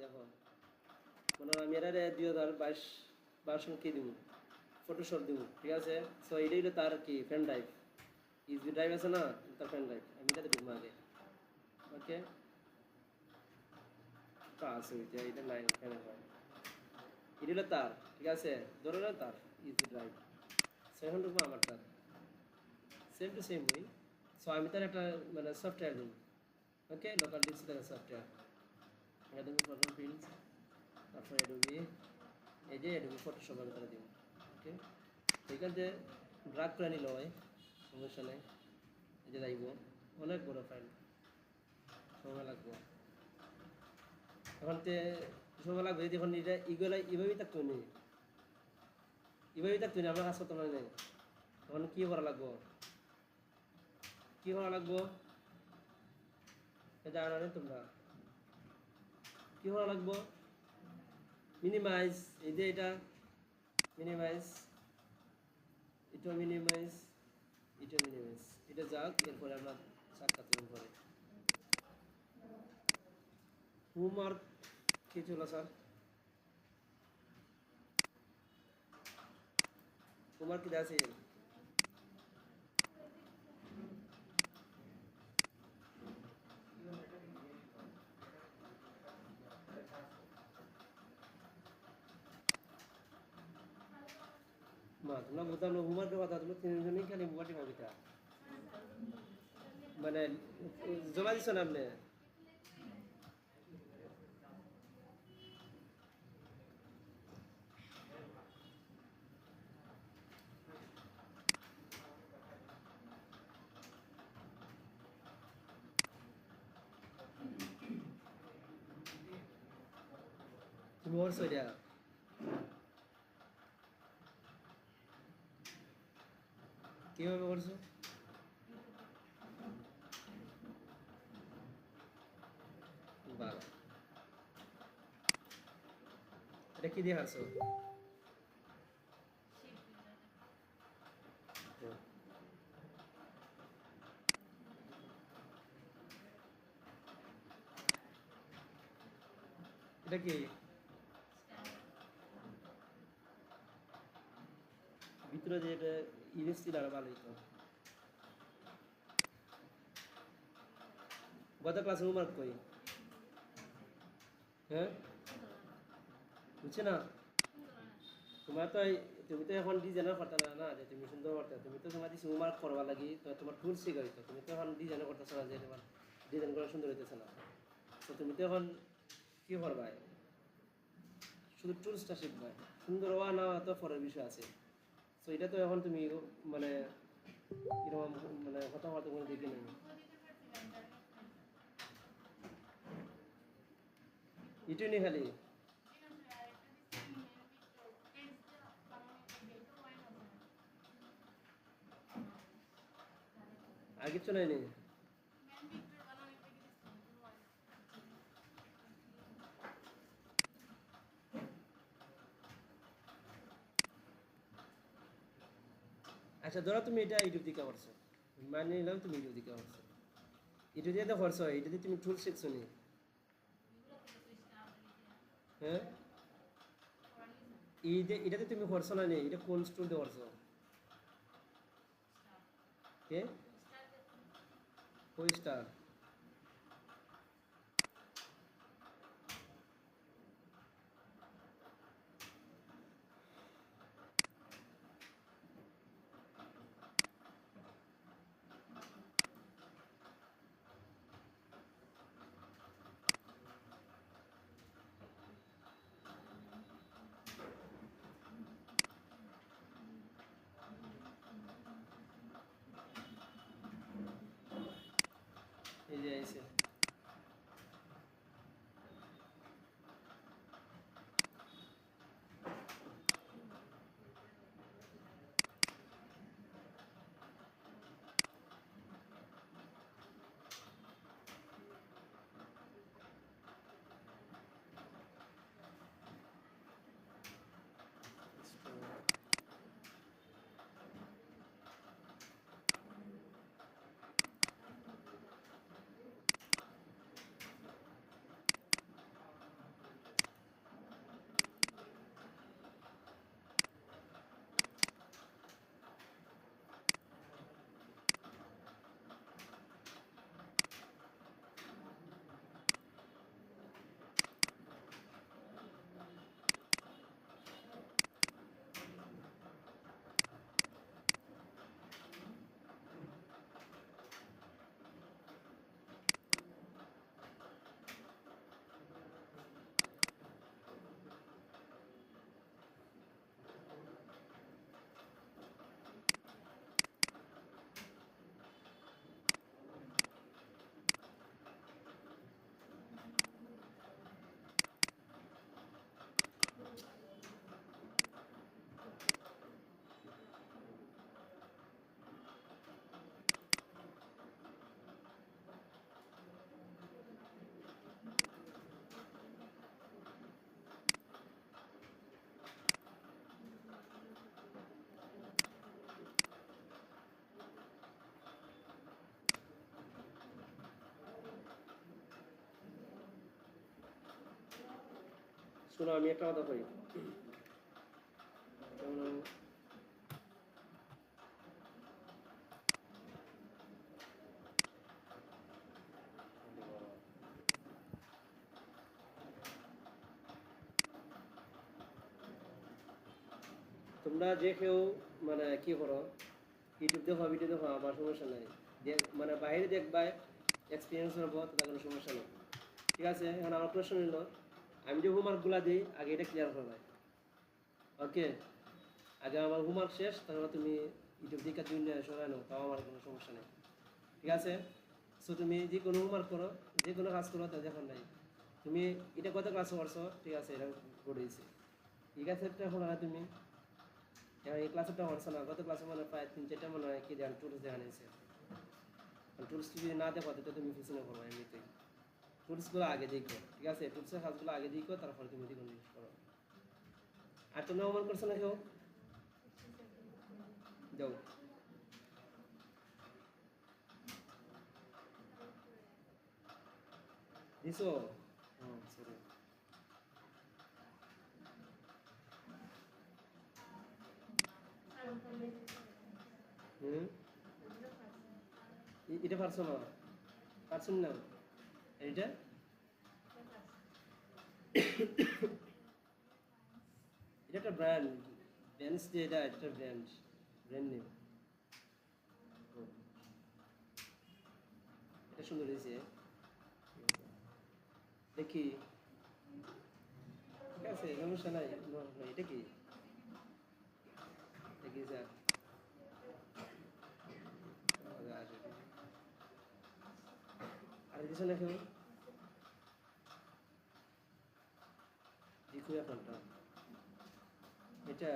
দেখো মনে হয় আমি এর 2022 ভার্সন কি দিব ফটোশপ দিব ঠিক আছে সো এটাই হলো তার কি ফ্যান ড্রাইভ ইউএসবি ড্রাইভ আছে না তার ফ্যান ড্রাইভ আমি এটাতে ঢুকবো আগে ওকে কাজ হইতে এটা লাইন ফ্যান ড্রাইভ এটা হলো তার ঠিক আছে ধরো না তার ইউএসবি ড্রাইভ সো এখন ঢুকবো আমার তার সেম টু সেম ওই সো আমি তার একটা মানে সফটওয়্যার দিই ওকে লোকাল ডিস্ক থেকে সফটওয়্যার অ্যাডোবি ফটো ফিল্ডস তারপর অ্যাডোবি এই যে অ্যাডোবি ফটোশপ আমি তারা দিব ওকে এখান থেকে ড্রাগ করে নিল হয় সমস্যা নেই এই যে যাইব অনেক বড় ফাইল সময় লাগবে এখন সময় লাগবে যখন এটা ইগুলো এভাবেই থাকতো নি এভাবেই থাকতো নি আমরা কাজ করতে পারি নাই তখন কী করা লাগবো জানো না তোমরা কী করা লাগবো মিনিমাইজ এই যে এটা মিনিমাইজ এটা যাক এরপরে আমরা সাক্ষাৎ পরে হোমওয়ার্ক কি ছিল স্যার হোমওয়ার্ক কি আছে মা তোমরা বোঝানো হোমওয়ার্কের কথা তোমরা তিনজনই খালি মোবাইলটি ভাবিতা মানে জমা দিচ্ছ না আপনি তুমি করছো এটা কিভাবে করছো ভালো এটা কি দিয়ে হাসো এটা কি ভিতরে যে এটা ইমেজ ছিল আর ভালো হইতো গত ক্লাসে হোমওয়ার্ক কই হ্যাঁ বুঝছে না তুমি তো এখন ডিজাইনার করতে না যে তুমি সুন্দর করতে তুমি তো তোমার দিচ্ছি হোমওয়ার্ক করবা লাগি তো তোমার টুলস শিখা হইতো তুমি তো এখন ডিজাইনার করতেছো না যে তোমার ডিজাইন করা সুন্দর হইতেছে না তো তুমি তো এখন কী করবা শুধু টুলসটা শিখবা সুন্দর হওয়া না তো পরের বিষয় আছে সো এটা তো এখন তুমি মানে এরকম মানে কথাবার্তা কোনো দেখি নেই এটাই নি খালি আর কিছু নাই নি আচ্ছা ধরো তুমি এটা ইউটিউব দিকে করছো মানে নিলাম তুমি ইউটিউব দিকে করছো ইউটিউব দিয়ে তো করছো এটা দিয়ে তুমি টুল শিখছো নি হ্যাঁ এটাতে তুমি করছো না নি এটা কোন টুল দিয়ে করছো কে কোন স্টার এই যে আইছে শোনো আমি একটা কথা কই, তোমরা যে কেউ মানে কি করো, ইউটিউব দেখো ভিডিও দেখো আমার সমস্যা নাই, যে মানে বাইরে দেখবা এক্সপিরিয়েন্স হবো তাদের কোনো সমস্যা নেই। ঠিক আছে, এখন আমার প্রশ্ন নিল আমি যে হোমওয়ার্কগুলো দিই আগে এটা ক্লিয়ার করবে। ওকে, আগে আমার হোমওয়ার্ক শেষ, তারপর তুমি ইউটিউব দিকে দুই সরাই নাও, তাও আমার কোনো সমস্যা নেই। ঠিক আছে, সো তুমি যে কোনো হোমওয়ার্ক করো, যে কোনো কাজ করো তা দেখো নাই তুমি এটা কত ক্লাস করছো, ঠিক আছে এটা করেছি, ঠিক আছে এটা হলো না তুমি এই ক্লাসটা করছো না, গত ক্লাসে মনে হয় প্রায় 3-4টা মনে হয় কি দেন টুলস দেওয়া নিয়েছে। টুলস যদি না দেখো তো তুমি পিছনে করো, এমনিতেই টুলসগুলো আগে দেখো। ঠিক আছে, টুলসের কাজগুলো আগে দেখো, তারপরে তুমি দেখো করো। আর তোমরা হোমওয়ার্ক করছো না কেউ? যাও দিছো, সরি এটা পারছো না, পারছো না এটা এটা একটা ব্র্যান্ড, ব্র্যান্ডস দিয়ে এটা একটা ব্র্যান্ড, ব্র্যান্ড নেম। এটা সুন্দর হয়েছে দেখি, ঠিক আছে সমস্যা নাই। এটা কি দেখি স্যার, আর কিছু না কেউ দেখুই আপনারটা এটা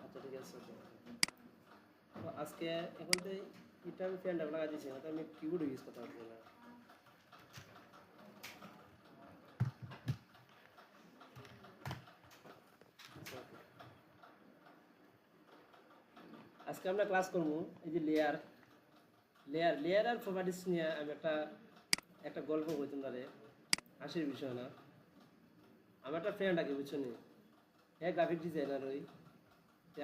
আচ্ছা ঠিক আছে। তো আজকে এখন তো এটা আমি ফ্যানটা লাগা দিয়েছি না, তো আমি কিবোর্ড ইউজ করতে পারবো না। আজকে আমরা ক্লাস করবো এই যে লেয়ার লেয়ার লেয়ার আর প্রপার্টিস নিয়ে। আমি একটা গল্প বই তোমরা, হাসির বিষয় না। আমার একটা ফ্রেন্ড আগে বুঝছো নি, গ্রাফিক ডিজাইনার, ওই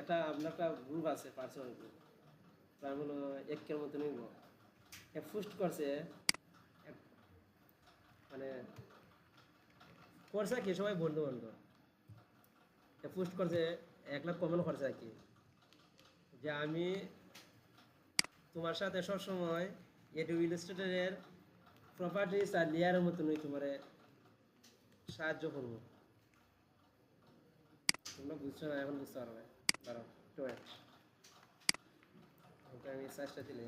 একটা আপনার একটা গ্রুপ আছে পার্সোনাল গ্রুপ, প্রায় মনে 1K মতো নিব। পোস্ট করছে মানে করছে কি সবাই বন্ধু বান্ধব, পোস্ট করছে 1 লাখ কমেন্ট করছে আর কি, যে আমি তোমার সাথে সবসময় অ্যাডোবি ইলাস্ট্রেটরের প্রপার্টিস আর লেয়ারের মতনই তোমার সাহায্য করবো। তোমরা বুঝছো না, এখন বুঝতে পারবে, দাঁড়াও একটু ওয়েট, ওকে আমি সার্চটা দিলে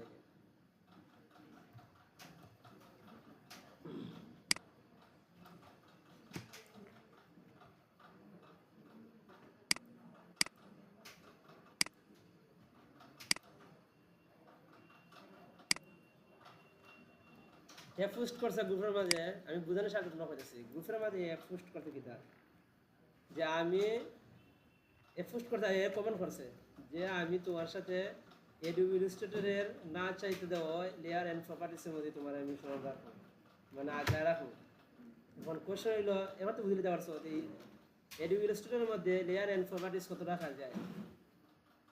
পোস্ট করছে গ্রুপের মাঝে। আমি বুঝানোর সাথে তোমরা করতেছি গ্রুপের মাঝে পোস্ট করতে কি তার, যে আমি পোস্ট করতে কমেন্ট করছে যে আমি তোমার সাথে অ্যাডোবি ইলাস্ট্রেটরের না চাইতে দেওয়া লেয়ার অ্যান্ড প্রপার্টিসের মধ্যে তোমার আমি সরল রাখবো, মানে আগে রাখবো। এখন কোশ্চেন হইলো, এবার তো বুঝে নিতে পারছো এই অ্যাডোবি ইলাস্ট্রেটরের মধ্যে লেয়ার অ্যান্ড প্রপার্টিস কত রাখা যায়।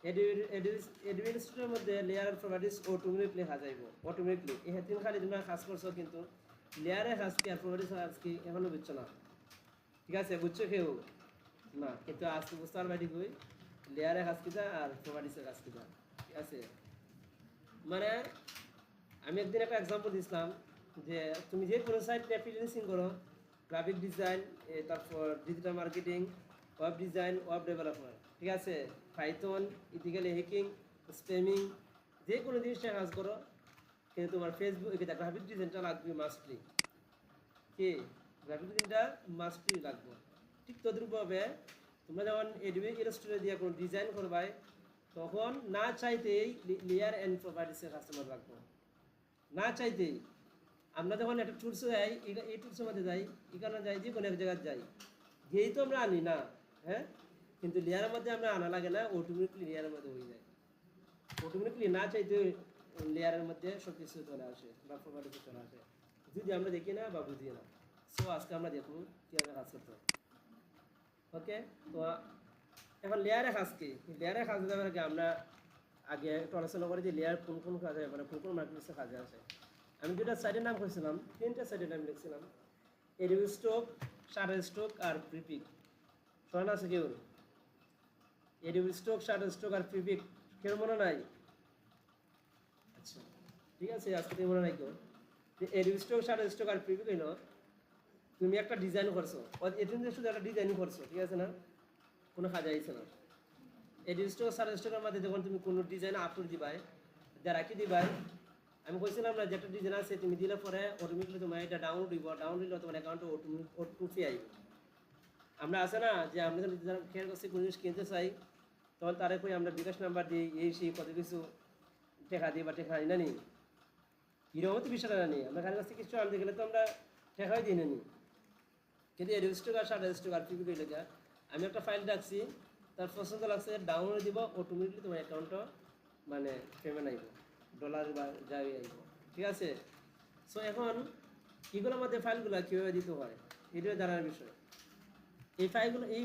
অ্যাডোবি ইলাস্ট্রেটরের মধ্যে লেয়ার অ্যান্ড প্রপার্টিস অটোমেটিকলি রাখা যাইব, অটোমেটিকলি। এই তিন খালি তোমরা কাজ করছো, কিন্তু লেয়ারের কাজ কি আর প্রপার্টিসের কাজ কি এখনো বুঝছো না। ঠিক আছে, বুঝছো কেউ না, কিন্তু আজকে বুঝতে পারবে ঠিক ওই লেয়ারের কাজ কিটা আর প্রপার্টিসের কাজ কিটা। ঠিক আছে, মানে আমি একদিন একটা এক্সাম্পল দিয়েছিলাম যে তুমি যে কোনো সাইট ফ্রিল্যান্সিং করো, গ্রাফিক ডিজাইন, তারপর digital marketing, web design, web development, ঠিক আছে, পাইথন, ইথিক্যাল হ্যাকিং, স্প্যামিং, যে কোনো জিনিসটা কাজ করো, কিন্তু তোমার ফেসবুক গ্রাফিক ডিজাইনটা লাগবে মাস্টলি। কি গ্রাফিক ডিজাইনটা মাস্টলি লাগবে। ঠিক তদ্রূপভাবে তোমরা যখন অ্যাডোবি ইলাস্ট্রেটর দিয়ে কোনো ডিজাইন করবাই, তখন না চাইতেই লেয়ার অ্যান্ড প্রপার্টিসের কাস্টমার রাখবো, না চাইতেই। আমরা যখন একটা টুলসে যাই, এই টুলসের মধ্যে যাই, এখানে যাই, যে কোনো এক জায়গায় যাই, গিয়েই তো আমরা আনি না, হ্যাঁ, কিন্তু লেয়ারের মধ্যে আমরা আনা লাগে না, অটোমেটিকলি লেয়ারের মধ্যে হয়ে যায়। অটোমেটিকলি না চাইতে লেয়ারের মধ্যে সব কিছু চলে আসে বা প্রপার্টিতে চলে আসে, যদি আমরা দেখি না বা বুঝি না। সো আজকে আমরা দেখব কীভাবে কাজ করতে হবে। ওকে, তো এখন লেয়ারে কাজ কি, লেয়ারে কাজ দেওয়ার আগে আমরা আগে একটু আলোচনা করি যে লেয়ার কোন কোন কাজে, মানে কোন কোন মার্কেটপ্লেসে কাজে আসে। আমি দুটা সাইটের নাম করেছিলাম, 3টে সাইটের নাম লিখছিলাম, এডিবল স্টক, শাটার স্টক আর প্রিপিক। শোনা আছে কেউ? এডিবল স্টক, শাটার স্টক আর প্রিপিক কেউ মনে নাই? আচ্ছা, ঠিক আছে, আজকে তুমি মনে নাই কেউ। এডিবল স্টক, শাটার স্টক আর প্রিপিক হইল, তুমি একটা ডিজাইন করছো, এটি শুধু একটা ডিজাইনই করছো, ঠিক আছে না, কোনো কাজে আইছে না। এডিবল স্টক, শাটার স্টকের মধ্যে যখন তুমি কোনো ডিজাইন আপলোড দিবাই, যারা কি দিবাই, আমি বলছিলাম না যে একটা ডিজাইন আছে, তুমি দিলে পরে অটোমেটিকলি তোমার এটা ডাউনলোড দিব, ডাউনলোড দিলে তোমার অ্যাকাউন্টে ওটিপি আইব। আমরা আছে না যে আমরা যখন খেয়াল করছি কোনো জিনিস কিনতে চাই, তখন তারে কই আমরা বিকাশ নাম্বার দিই, এই সেই কত কিছু টেকা দিই বা টেকা আনি না নি, এরকম তো বিষয়টা না নিই, আমরা কার কাছ থেকে কিছু আনতে গেলে তো আমরা টেকাই দিই না নি। কিন্তু এই রেজিস্টার আর শাটার স্টক আর পিপি লেখা, আমি একটা ফাইল রাখছি, তার পছন্দ লাগছে, ডাউনলোড দিব, অটোমেটিকলি তোমার অ্যাকাউন্টটা মানে পেমেন্ট আইব, ডলার বা যাই আইব, ঠিক আছে। সো এখন এগুলোর মধ্যে ফাইলগুলো কীভাবে দিতে হয় এটা জানার বিষয়। এই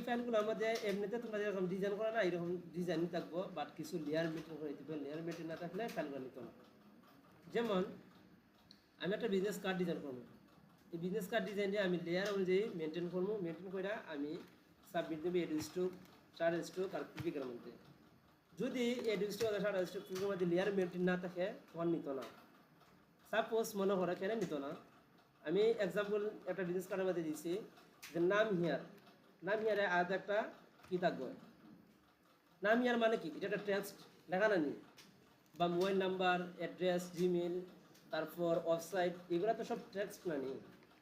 ফাইলগুলোর মধ্যে এমনিতে তোমরা যেরকম ডিজাইন করে না, এরকম ডিজাইন থাকবো, বাট কিছু লেয়ার মেনটেন করে দিতে হবে, লেয়ার মেনটেন না থাকলে ফাইলগুলো নিত না। যেমন আমি একটা বিজনেস কার্ড ডিজাইন করবো, এই বিজনেস কার্ড ডিজাইনটা আমি লেয়ার অনুযায়ী মেনটেন করবো, মেনটেন করে আমি সাবমিট দেবো এডিবল স্টক, শাটার স্টক আর প্রিপিকের মধ্যে। যদি এডিবল স্টক আর শাটার স্টক প্রিপিকের মধ্যে লেয়ার মেনটেন না থাকে তখন নিত না। সাপোজ মনে করে কেন নিত না, আমি এক্সাম্পল একটা বিজনেস কার্ডের মধ্যে দিচ্ছি যে নাম হিয়ার, নাম হিয়ারে আজ একটা কী থাকবে, নাম হিয়ার মানে কি, এটা একটা টেক্সট লেখা না নি, বা মোবাইল নাম্বার, অ্যাড্রেস, জিমেল, তারপর ওয়েবসাইট, এগুলো তো সব টেক্সট না নি,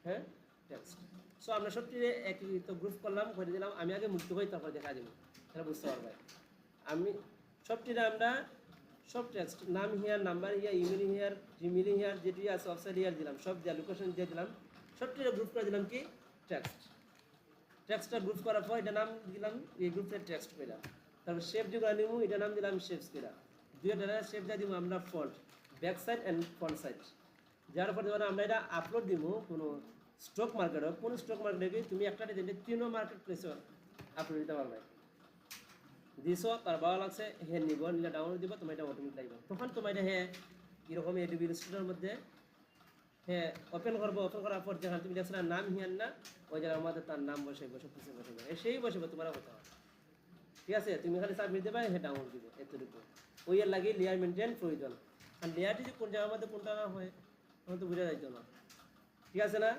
হ্যাঁ, টেক্সট। সো আমরা সবটি একই তো গ্রুপ করলাম, করে দিলাম, আমি আগে মুক্ত হই, তারপর দেখা দেবো, তাহলে বুঝতে পারবে। আমি সবটিরে আমরা সব টেক্সট, নাম here, number here, email here, Gmail here, যেটি আছে ওয়েবসাইট হিয়ার দিলাম, সব দিয়ে লোকেশন দিয়ে দিলাম, সবটিরে গ্রুপ করে দিলাম কি টেক্সট। টেক্সটটা গ্রুপ করার পর এটা নাম দিলাম, এই গ্রুপটা টেক্সট পেলাম, তারপর শেপ যেগুলো নিব এটা নাম দিলাম শেপস পেলাম, দুইটা শেপ দিয়ে দিব আমরা font, back side and front side. যার পর ধরো আমরা এটা আপলোড দিব কোনো স্টক মার্কেটে, কোনো স্টক মার্কেটে তুমি একটা ডিজাইন 3 মার্কেট প্লেসে আপলোড দিতে পারবে, দিছো তার ভালো লাগছে, হ্যাঁ নিব, নিলে ডাউনলোড দিব, তোমার এটা অটোমেটিক লাগবে, তখন তোমার এটা হ্যাঁ এরকম এডিবল স্টুডিওর মধ্যে হ্যাঁ ওপেন করবো, ওপেন করার পর যেখানে তুমি দেখছো না নাম হিয়ার না, ওই জায়গার মধ্যে তার নাম বসে বসে কিছু বসে সেই বসে তোমার কথা, ঠিক আছে, তুমি খালি সাবমিট দেবে, হ্যাঁ ডাউনলোড দিব, এতটুকু। ওই এর লাগে লেয়ার মেনটেন প্রয়োজন, আর লেয়ার যদি কোন জায়গার মধ্যে কোনটা না হয় তখন তো বোঝা যাইতো না, ঠিক আছে না।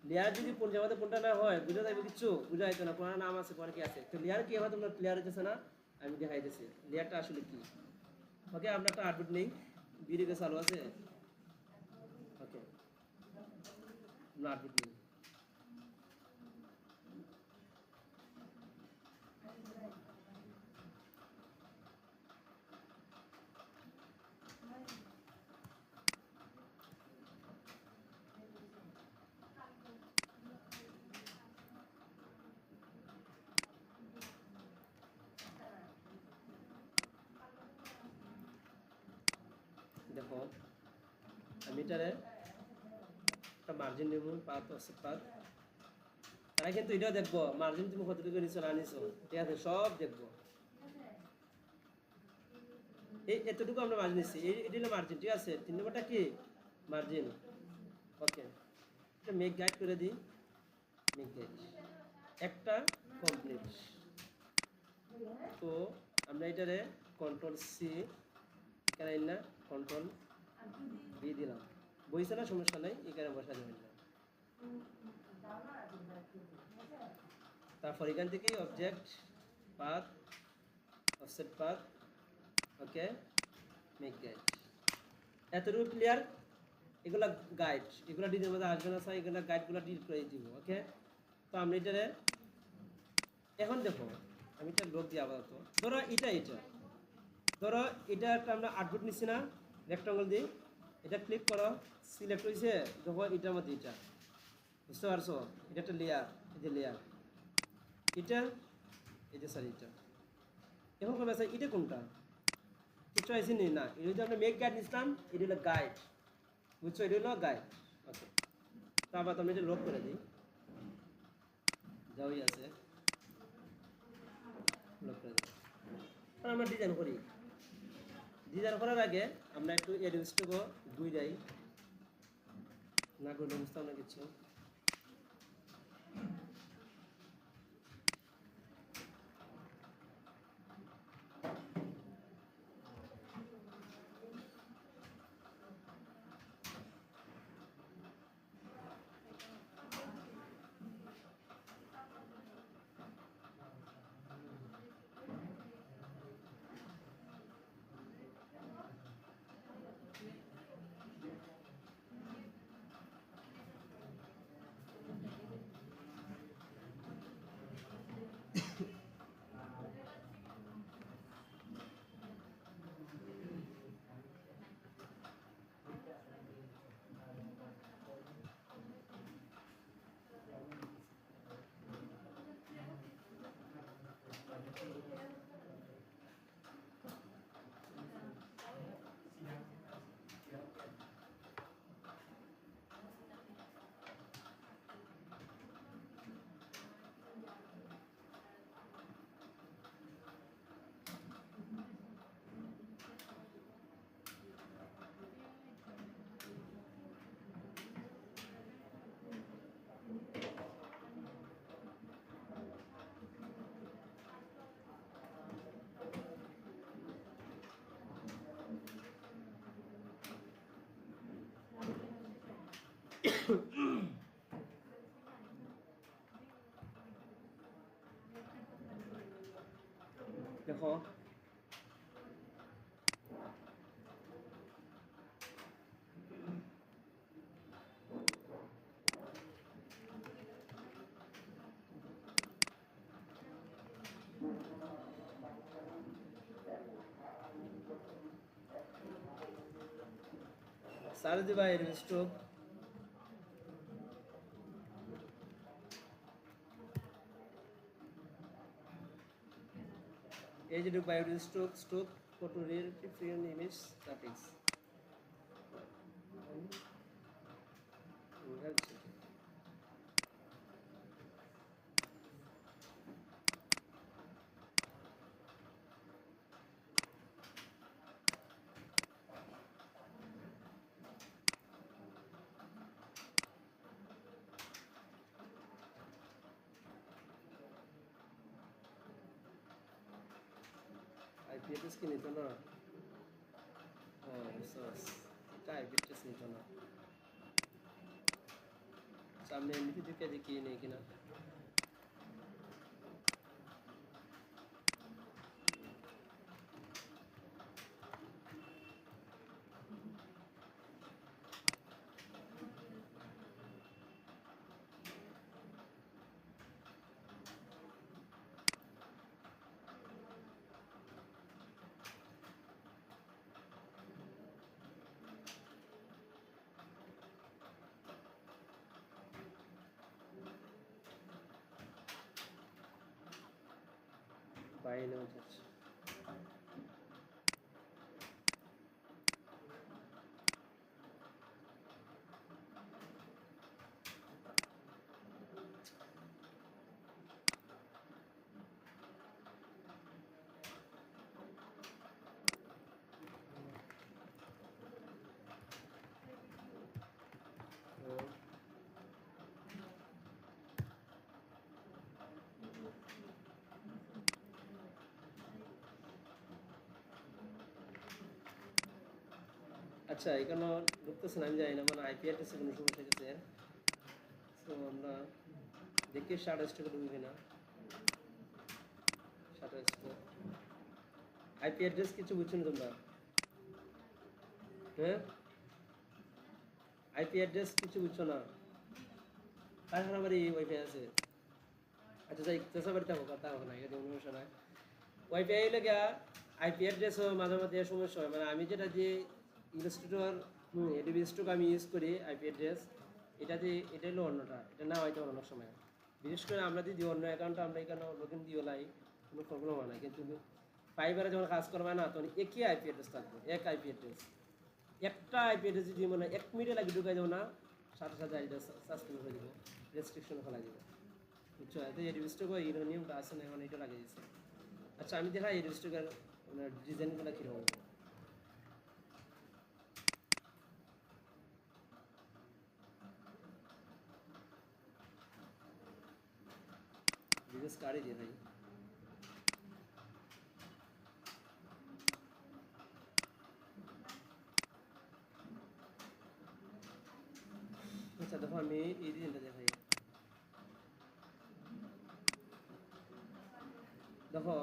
লেয়ার যদি কোন জায়গাতে কোনটা না হয় বুঝা যাবে, কিচ্ছু বোঝা যাইতো না, কোনো নাম আছে কোনো কি আছে, তো লেয়ার কি হবে তোমরা ক্লিয়ার হইতেছে না, আমি দেখাইতেছি লেয়ারটা আসলে কি। ওকে, আমরা একটা আপডেট নেই, ভিডিওকে চালু আছে, ওকে আমরা আপডেট নেই। দেখো আমি এটারে একটা মার্জিন নেব, পাত অফসেট পাত, তারা কিন্তু এটাও দেখবো মার্জিন তুমি কতটুকু নিছো না নিছো, ঠিক আছে, সব দেখবো। এই এতটুকু আমরা মার্জিন নিচ্ছি, এটি হলো মার্জিন, ঠিক আছে। 3 নম্বরটা কি মার্জিন, ওকে, এটা মেক গাইড করে দিই, মেক গাইড একটা কমপ্লিট। তো আমরা এটারে কন্ট্রোল সি কেন না, কন্ট্রোল বি দিলাম, বইছে না, সমস্যা নাই, এখানে বসা যাবে না। তারপর এখান থেকে অবজেক্ট পাথ, অফসেট পাথ, ওকে, মেক গাইড, এতটুকু ক্লিয়ার। এগুলা গাইড, এগুলো ডিজাইনের মধ্যে আসবে না, স্যার এগুলো গাইডগুলো ডিলিট করে দিব, ওকে। তো আমরা এটারে এখন দেখো আমি এটা লোক দিয়ে আপাতত ধরো এটা ধরো এটা একটা আমরা আউটপুট নিচ্ছি না রেক্টাঙ্গল দিয়ে, এটা ক্লিক করো, সিলেক্ট হয়েছে, দেখো এটার মধ্যে এটা, বুঝতে পারছো? এটা একটা লেয়ার, এই যে লেয়ার, এটা এই যে সরি এটা। এখন কবে আছে এটা কোনটা কিছু আছে নি না, এটা হচ্ছে আমরা মেক গাইড নিছিলাম, এটা হলো গাইড, বুঝছো? এটা হলো গাইড। ওকে, তারপর তুমি এটা লক করে দিই, যাওই আছে লক করে দিই। আমরা ডিজাইন করি, ডিজাইন করার আগে আমরা একটু এডিউসটুকু দুই যাই না করলে বুঝতাম না কিছু। দেখো সার্চ দিবা এডিউসটুক, এই যে ঢুকবা এডিউসটুক স্টুক photo reality free image graphics. IP address কি নিত না? ও সস, এটা আইপি অ্যাড্রেস নিত না। সামনে এমনিতে ঢুকে দেখি নেই কিনা। বাইরে নেওয়া যাচ্ছে। আচ্ছা, এখানে ঢুকতেছে না, আমি জানি না, মানে আইপি অ্যাড্রেসে কোনো সমস্যা হয়েছে। তো আমরা দেখি শাটার স্টকে ঢুকবে কিনা। শাটার স্টক আইপি অ্যাড্রেস কিছু বুঝছো না তোমরা? হ্যাঁ, আইপি অ্যাড্রেস কিছু বুঝছো না? কার কার বাড়ি ওয়াইফাই আছে? আচ্ছা যাই, চেষ্টা বাড়ি থাকো, কথা হবে না, এটা সমস্যা নাই। ওয়াইফাই লেগে আইপি অ্যাড্রেসও মাঝে মাঝে সমস্যা হয়, মানে আমি যেটা যে ইলাস্ট্রেটর এডোবি স্টক আমি ইউজ করি আইপি অ্যাড্রেস এটা হলো অন্যটা, এটা না হয়তো অন্য সময়। বিশেষ করে আমরা যদি অন্য অ্যাকাউন্টে আমরা এখানে লগ ইন দিয়ে লাই কোনো প্রবলেম হয় না, কিন্তু ফাইবারে যখন কাজ করবে না তখন একই আইপি অ্যাড্রেস থাকবে, এক আইপি অ্যাড্রেস। একটা আইপি অ্যাড্রেস যদি মানে 1 মিনিটে লাগে ঢুকাই দেবো না, সাথে সাথে অ্যাড্রেস সাসপেন্ড করে দেবো, রেস্ট্রিকশন ফেলাই দেবো, বুঝছো? এতে এডোবি স্টক এই নিয়মটা আছে না, এখন এটা লাগিয়ে দিচ্ছে। আচ্ছা আমি দেখাই এডোবি স্টকের মানে ডিজাইনগুলো কীরকম। বিজনেস কার্ডই দিয়ে ভাই। আচ্ছা দেখো আমি এই ডিজাইনটা দেখাই। দেখো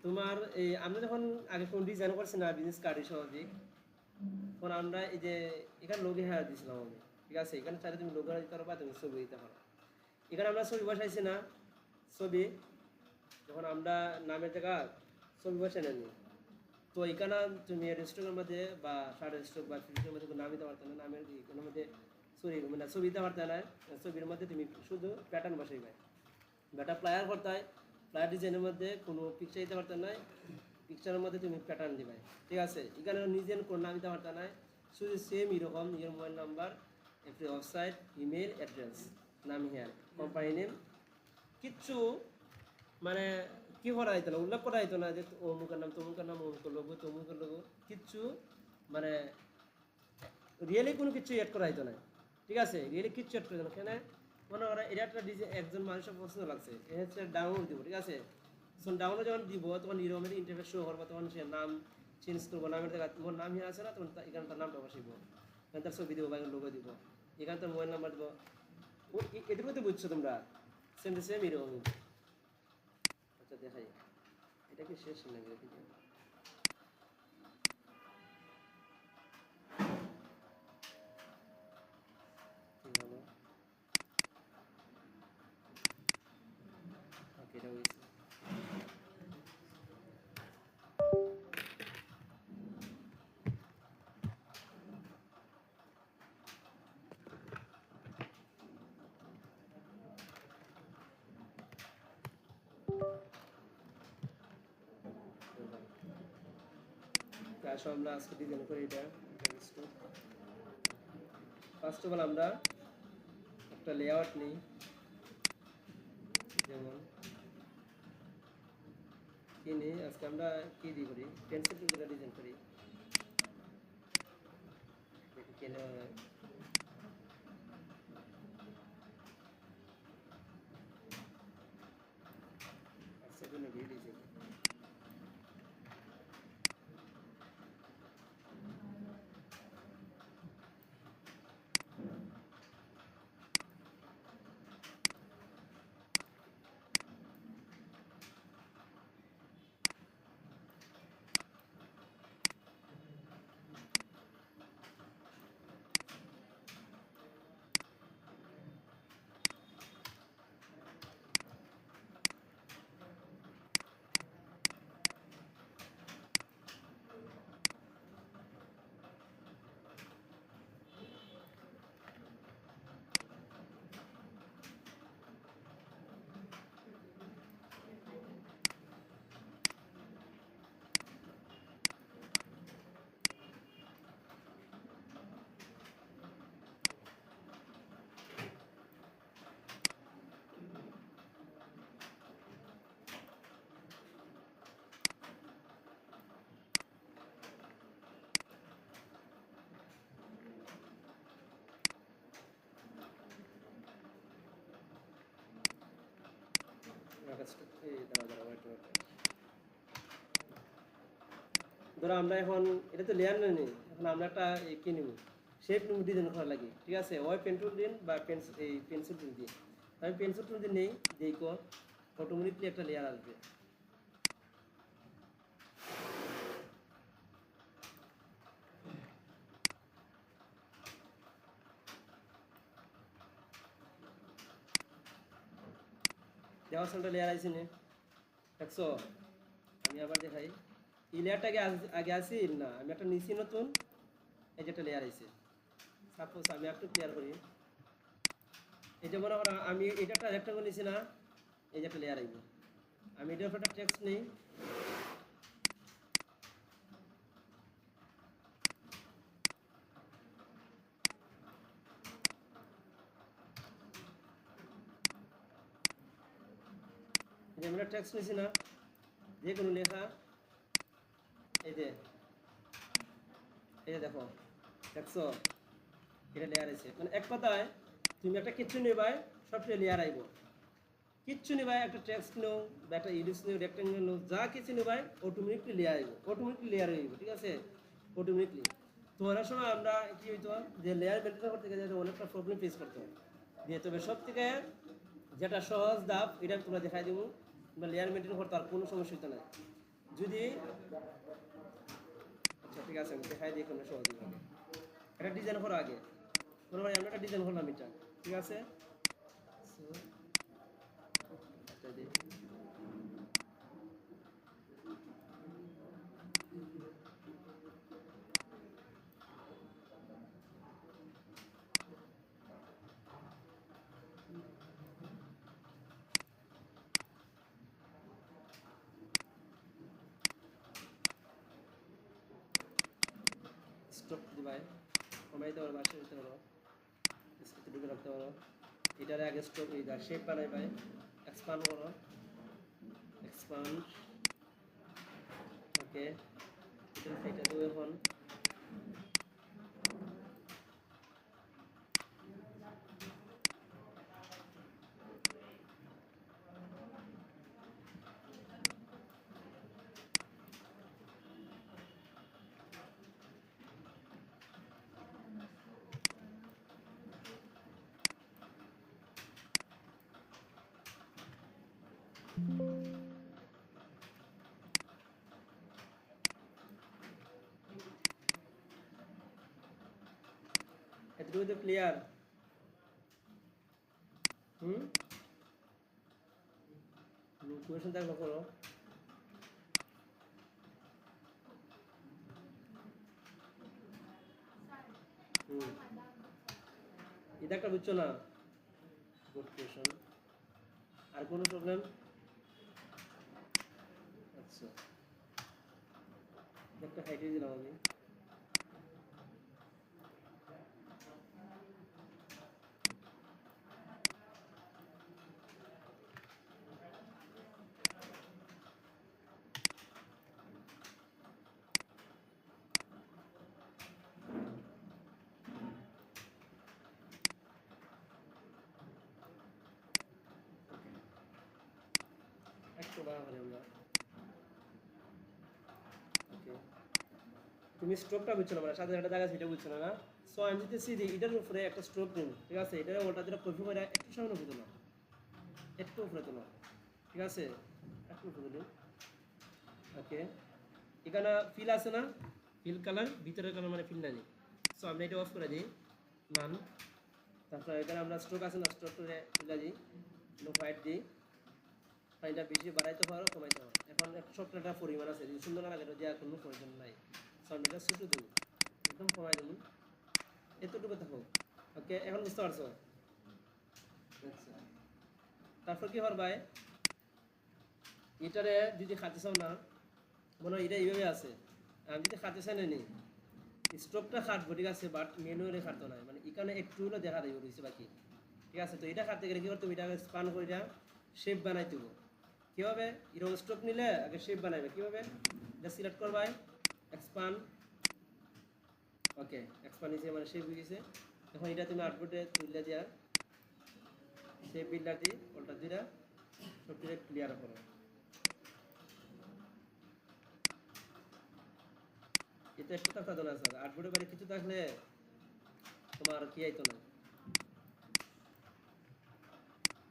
তোমার এই আমরা যখন আগে কোন ডিজাইন করছি না বিজনেস কার্ডের সহজে, তখন আমরা এই যে এখানে লোগো হেয়ার দিয়েছিলাম আমি, ঠিক আছে? এখানে চাইলে তুমি লোগো দিতে পারো বা তুমি ছবি দিতে পারো। এখানে আমরা ছবি বসাইছি না, ছবি যখন আমরা নামের জায়গা ছবি বসাই নেন, তো এখানে তুমি রেস্টুরেন্টের মধ্যে বা শার্ট স্টক বা ফিল্ডের মধ্যে নাম দিতে পারতে না, নামের এখানের মধ্যে সরি মানে ছবি দিতে পারতে না। ছবির মধ্যে তুমি শুধু প্যাটার্ন বসাইবে, বেটা প্লায়ার করতে হয়, প্লায়ার ডিজাইনের মধ্যে কোনো পিকচার দিতে পারতে নাই, পিকচারের মধ্যে তুমি প্যাটার্ন দিবে, ঠিক আছে? এখানে নিজের কোনো নাম দিতে পারতে নাই, শুধু সেম এরকম নিজের মোবাইল নাম্বার, একটি ওয়েবসাইট, ইমেল অ্যাড্রেস, নাম হেয়ার, কোম্পানি নেম, কিচ্ছু মানে কি করা হইতো না, উল্লেখ করা হইতো না যে অমুকের নাম তমুকের নাম, অমুকের লোগো তমুকের লোগো, কিচ্ছু মানে রিয়েলি কোনো কিছু অ্যাড করা হইতো না, ঠিক আছে? রিয়েলি কিচ্ছু অ্যাড করা হইতো না। কেন মনে করা এটা একটা ডিজাইন একজন মানুষের পছন্দ লাগছে, এ হচ্ছে ডাউনলোড দিব, ঠিক আছে? যখন ডাউনলোড যখন দিব তখন এরকমের ইন্টারফেস শো করবো, তখন সে নাম চেঞ্জ করবো, নামের জায়গা মোর নাম হিয়া আছে না, তখন এখানে তার নামটা বসাইব, এখানে তার ছবি দিব বা লোগো দিব, এখানে তার মোবাইল নাম্বার দিব। ও এদের মধ্যে বুঝছো তোমরা? সেম টু সেম এরকম। আচ্ছা দেখাই, এটা কি শেষ নাকি দেখি। কি হলো? ওকে এটা হয়েছে। আসো আমরা আজকে ডিজাইন করি এটা। ফার্স্ট অফ অল আমরা একটা লেআউট নিই, যেমন কি নিই আজকে আমরা কি দিয়ে করি, পেন্সিল টুল দিয়ে ডিজাইন করি, দেখি কে নেওয়া হয়। সেগুলো দিয়ে ডিজাইন ধরো আমরা এখন এটা তো লেয়ার নেই, এখন আমরা একটা কি নিব, শেপ ডিজাইন করা লাগে, ঠিক আছে? ওই পেন টুল দিন বা এই পেন্সিল টুল দিয়ে, আমি পেন্সিল টুল দিয়ে নেই, দেখো অটোমেটিকলি একটা লেয়ার আসবে। দেওয়ার সামনে লেয়ার আইসি নে, দেখছো? আমি আবার দেখাই, এই লেয়ারটাকে আগে আসি না, আমি একটা নিচি নতুন, এই যে একটা লেয়ার আছে। সাপোজ আমি একটু ক্লিয়ার করি, এই যে মনে করো আমি এটা একটা রেক্টাঙ্গল নিছি না, এই যে একটা লেয়ার আইব, আমি এটার উপর একটা টেক্সট নেই, এই যে আমরা টেক্সট নিছি না, যে কোনো লেখা, এই যে দেখো দেখছো এটা লেয়ার আছে। মানে এক কথায় তুমি একটা কিচ্ছু নেবাই, সবটা লেয়ার আইব। কিচ্ছু নেবাই, একটা টেক্সট নেও বা একটা ইলিপস নেও, রেক্টাঙ্গেল নেও, যা কিছু নেবাই অটোমেটিকলি লেয়ার আইব, অটোমেটিকলি লেয়ার হইব, ঠিক আছে, অটোমেটিকলি। তো অনেক সময় আমরা কি হইতো যে লেয়ার মেনটেন করতে গেলে অনেকটা প্রবলেম ফেস করতে হয় দিয়ে। তবে সব থেকে যেটা সহজ ধাপ এটা তোমরা দেখাই দিব, তোমরা লেয়ার মেনটেন করতে আর কোনো সমস্যা হইতো না যদি। আচ্ছা ঠিক আছে, আমি দেখাই দিই কোনো সহজ ভাবে। একটা ডিজাইন করো আগে, মনে হয় আমরা একটা ডিজাইন করলাম এটা, ঠিক আছে। একটা দিই, স্টপ দিবাই, কমাই দিতে পারো, বাসে দিতে পারো, স্কেচে ঢুকে রাখতে পারো। এটার আগে স্টপ এই শেপ বানাই ভাই, এক্সপান্ড করো, এক্সপান্ড, ওকে। এটা দেবো এখন, এতটুকু তো ক্লিয়ার। কোয়েশন থাকলে করো। এটা একটা বুঝছো না, গুড কোয়েশন। আর কোনো প্রবলেম? আচ্ছা, একটা হাইটে দিলাম আমি। একটু বাড়া করি আমরা, ওকে। তুমি স্ট্রোকটা বুঝছো না, মানে সাথে একটা জায়গা সেটা বুঝছো না, না? সো আমি যদি সিধি এটার উপরে একটা স্ট্রোক নিন, ঠিক আছে, এটা ওটা যেটা কপি করে একটু সামনে বুঝো না, একটু উপরে তোলো, ঠিক আছে, একটু উপরে দিন, ওকে। এখানে ফিল আছে না, ফিল কালার, ভিতরের কালার মানে ফিল নাই। সো আমরা এটা অফ করে দিই, নান। তারপর এখানে আমরা স্ট্রোক আছে না, স্ট্রোক করে তুলে দিই, হোয়াইট দিই, পানিটা বেশি বাড়াইতে পারো কমাইতে পারো। এখন সবটা পরিমাণ আছে, যদি সুন্দর না লাগে দেওয়ার কোনো প্রয়োজন নাই। সো আমি এটা ছোটো দেবো, একদম কমাই দেবো, এতটুকু থাকো, ওকে। এখন বুঝতে পারছো? আচ্ছা, তারপর কি ভাই এটারে যদি খাতে চাও না, মনে হয় এটা এইভাবে আছে, আমি যদি খাতে চাই না নি স্ট্রোকটা খাটবো, ঠিক আছে, বাট মেনুয়ালি খাটতো না, মানে এখানে একটু হলো দেখা দেবো রয়েছে বাকি, ঠিক আছে। তো এটা খাটতে গেলে কী করতে হবে, এটাকে স্পান করে শেপ বানাই দেবো। কীভাবে? এরকম স্ট্রোক নিলে আগে শেপ বানাইবে, কীভাবে? এটা সিলেক্ট করবাই, এক্সপান্ড, ওকে, এক্সপান্ড নিচে মানে শেপ হয়ে গেছে। এখন এটা তুমি আউটপুটে তুলে দিয়া শেপ বিল্ডার দিয়ে ওটা দিয়ে সব কিছু ক্লিয়ার করো। এটা একটু থাকতো না স্যার, আউটপুটের বাইরে কিছু থাকলে তোমার কি আইতো না,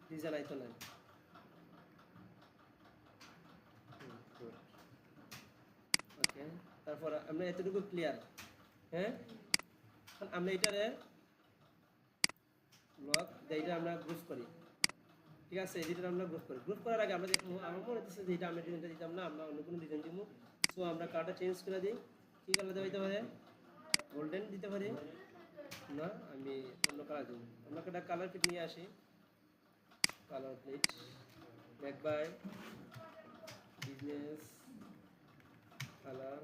ডিজাইন আইতো না। ওকে, তারপর আমরা এতটুকু ক্লিয়ার, হ্যাঁ। আমরা এটারে ব্লক এইটা আমরা গ্রুপ করি, ঠিক আছে, এডিটর আমরা গ্রুপ করি। গ্রুপ করার আগে আমরা দেখবো, আমার মনে হচ্ছে যে এটা আমরা ডিজাইনটা দিতাম না, আমরা অন্য কোনো ডিজাইন দিব। সো সো আমরা কালারটা চেঞ্জ করে দিই। কী কালার দিতে পারে? গোল্ডেন দিতে পারি না, আমি অন্য কালার দেবো। আমরা একটা কালার কিট নিয়ে আসি, colour plate, back by business colour,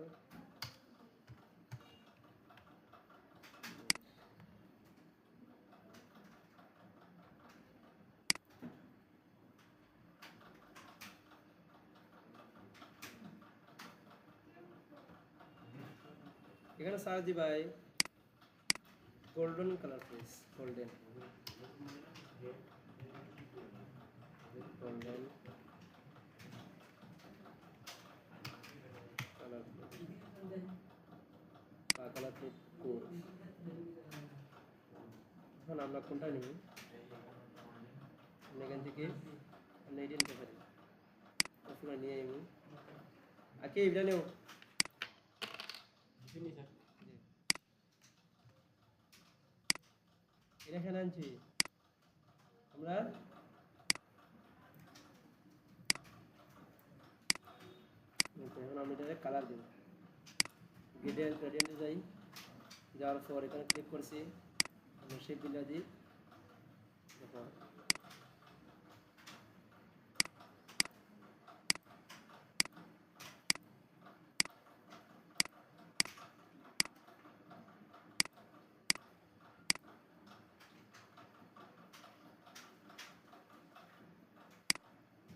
এখানে সার্চ দিবাই golden colour place, golden golden colour বা কালার প্লেট কোড। এখন আমরা কোনটা নিব? এখান থেকে আমরা এটা নিতে পারি, ওখানে নিয়ে আইব। আগে এটা নেও, এটা এখানে আনছি আমরা। এখন আমি এটা কালার দেব, গ্রেডিয়েন্টে যাই, যাওয়ার পর এখানে ক্লিক করছি, আমরা শেপ দিলে দিই। দেখো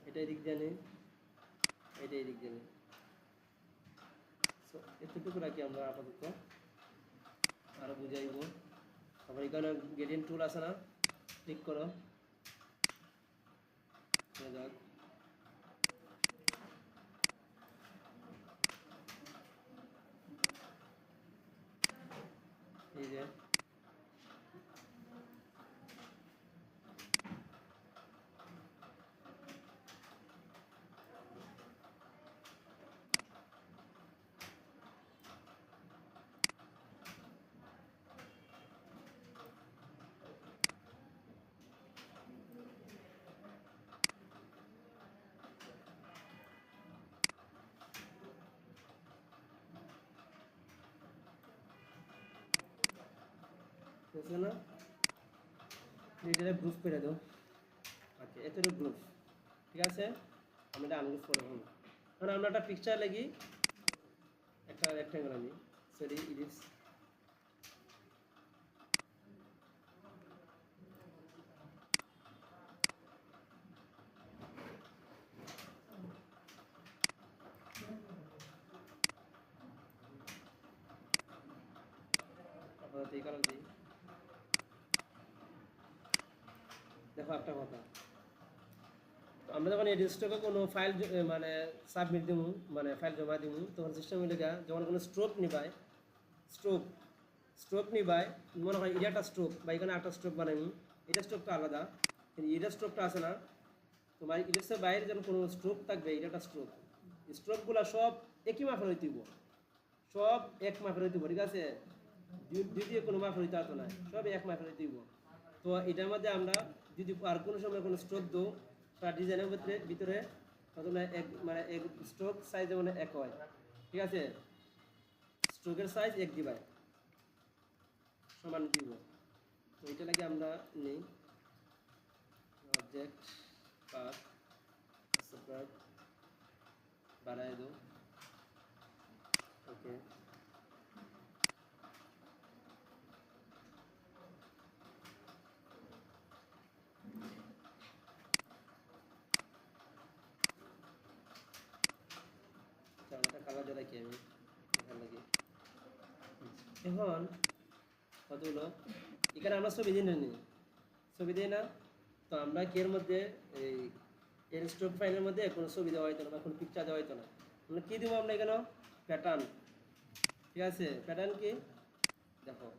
এটা এদিক দিয়ে নেই, এটা এদিক দিয়ে নেই। সো এতটুকু রাখি আমরা আপাতত, আরও বুঝাইব। আবার এখানে গ্রেডিয়েন্ট টুল আছে না, ক্লিক করো, যাক এই যে বুঝছো না, এটা গ্রুপ করে দাও। আচ্ছা এতটুকু গ্রুপ ঠিক আছে, আমি এটা আনগ্রুপ করে দেবো। কারণ আমরা একটা পিকচার লাগি, একটা রেক্ট্যাঙ্গেল আনি, সরি ইলিপস, আপাতত এই কালার দিই। দেখো একটা কথা, আমরা যখন এই ডেস্কটপে কোনো ফাইল মানে সাবমিট দিব, মানে ফাইল জমা দিব, তখন সিস্টেম লেখা যখন কোনো স্ট্রোক নিবাই, স্ট্রোক নিবাই, মনে হয় এটা একটা স্ট্রোক বা এখানে একটা স্ট্রোক বানাইম, এটা স্ট্রোকটা আলাদা, কিন্তু এটা স্ট্রোকটা আছে না, তোমার ইলিপসের বাইরে যখন কোনো স্ট্রোক থাকবে, এটা একটা স্ট্রোক। স্ট্রোকগুলো সব একই মাপের হইতে হইব, সব এক মাপের হইতে হইব, ঠিক আছে? দ্বিতীয় কোনো মাপের হইতে হতো না, সব এক মাপের হইতে হইব। তো এটার মধ্যে আমরা যদি আর কোনো সময় কোনো স্ট্রোক দিও, তার ডিজাইনের ভিতরে এক মানে এক স্ট্রোক সাইজ যেমন এক হয়, ঠিক আছে? স্ট্রোকের সাইজ এক দিবাই সমান দিব। তো এটা লাগে আমরা নেই অবজেক্ট পাথ সাবস্ক্রাইব বাড়াই দাও, ওকে। একটা কালার দিয়ে রাখি আমি এখান লাগে। এখন কত হলো, এখানে আমরা ছবি দিই নি, ছবি দিই না, তো আমরা কি এর মধ্যে এই এর স্টক ফাইলের মধ্যে কোনো ছবি দেওয়া হইতো না বা কোনো পিকচার দেওয়া হইতো না। আমরা কী দেবো, আমরা এখানে প্যাটার্ন, ঠিক আছে? প্যাটার্ন কি দেখো,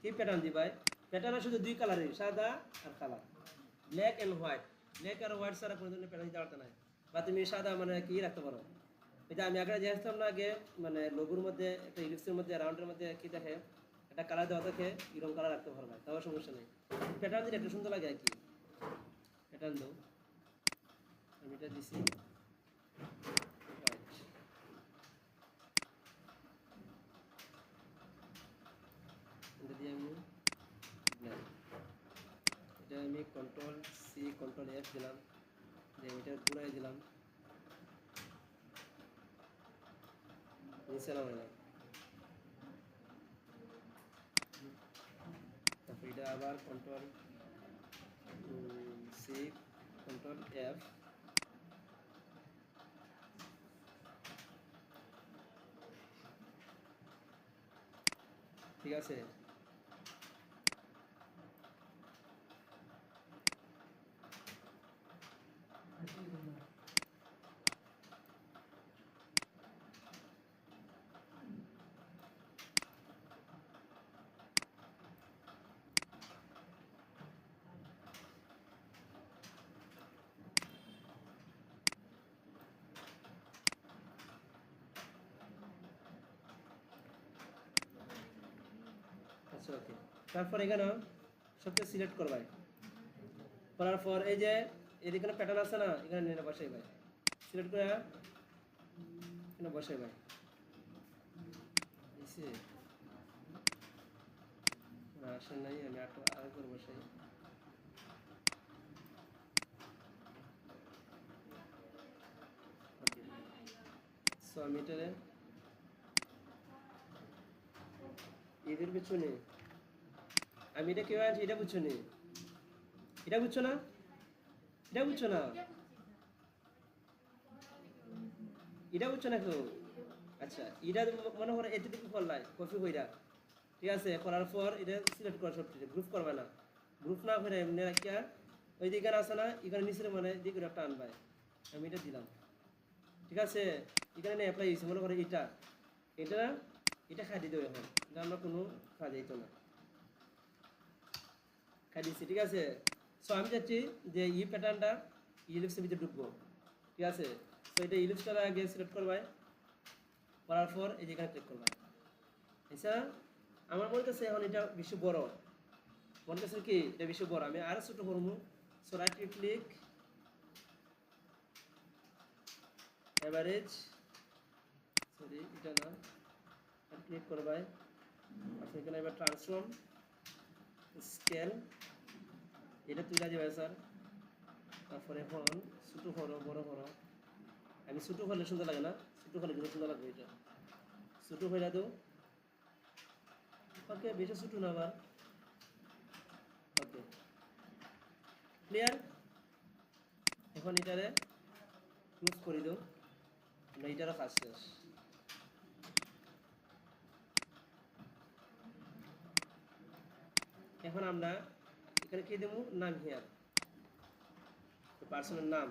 কি প্যাটার্ন দিবাই? প্যাটার্ন শুধু দুই কালারের, সাদা আর colour, black and white. Black আর হোয়াইট ছাড়া কোনো ধরনের প্যাটার্ন দিতে পারতে না, বা তুমি সাদা মানে কি রাখতে পারো। এটা আমি আগে দেখতাম না, আগে মানে লোগোর মধ্যে একটা ইলিপসের মধ্যে রাউন্ডের মধ্যে কি দেখে, একটা কালার দেওয়া থাকে, এরকম কালার রাখতে পারবে, তাও সমস্যা নেই। প্যাটার্ন দিলে একটু সুন্দর লাগে আর কি। প্যাটার্ন দাও, আমি এটা দিছি white, control C control F দিলাম, দিয়ে এটা ঘুরাই দিলাম, নিচে নামাই না, তারপর এটা আবার কন্ট্রোল সি কন্ট্রোল এফ, ঠিক আছে। আচ্ছা ওকে, তারপর এখানে সবচেয়ে সিলেক্ট করবাই, করার পর এই যে এখানে প্যাটার্ন আছে না, এখানে নিয়ে বসাই ভাই, সিলেক্ট করে এখানে বসাই ভাই, আসেন নাই, আমি আরেকবার বসাই, সো আমি এটারে এদের পিছনে আমি এটা কেউ আছি, এটা বুঝছো নি, এটা বুঝছো না, এটা বুঝছো না, এটা বুঝছো না কেউ। আচ্ছা এটা মনে করো এতে দিকে করলাই কপি কইরা, ঠিক আছে, করার পর এটা সিলেক্ট করা সবটি গ্রুপ করবে না, গ্রুপ না করে এমনি রাখিয়া ওই দিকে আছে না, এখানে নিচের মানে দিকে একটা আনবাই, আমি এটা দিলাম, ঠিক আছে। এখানে অ্যাপ্লাই হয়েছে, মনে করো এটা এটা এটা খাই দিতে এখন, এটা আমরা কোনো কাজ দিত না, খাই দিচ্ছি, ঠিক আছে। সো আমি চাচ্ছি যে এই প্যাটার্নটা ইলিপসের ভিতরে ঢুকবো, ঠিক আছে। সো এটা ইলিপসটা আগে সিলেক্ট করবাই, করার পর এই যেখানে ক্লিক করবাই। আচ্ছা আমার মনে কাছে এখন এটা বেশি বড়, মনে কাছে কি এটা বেশি বড়, আমি আরো ছোট করবো। So right click, average, sorry এটা না, ক্লিক করবাই, আচ্ছা এখানে এবার ট্রান্সফর্ম স্কেল এটা তুলে যাবে স্যার, তারপরে এখন ছোটো করো বড় করো, আমি ছোটো করলে সুন্দর লাগে না, ছোটো করলে কিন্তু সুন্দর লাগবে, এটা ছোটো হয়ে দাও, ওকে বেশি ছোটো না আবার, ওকে ক্লিয়ার। এখন এটারে ক্লোজ করে দাও, আমরা এটারও কাজ শেষ। এখন আমরা এখানে কি দেবো, নাম হিয়ার, পার্সনের নাম,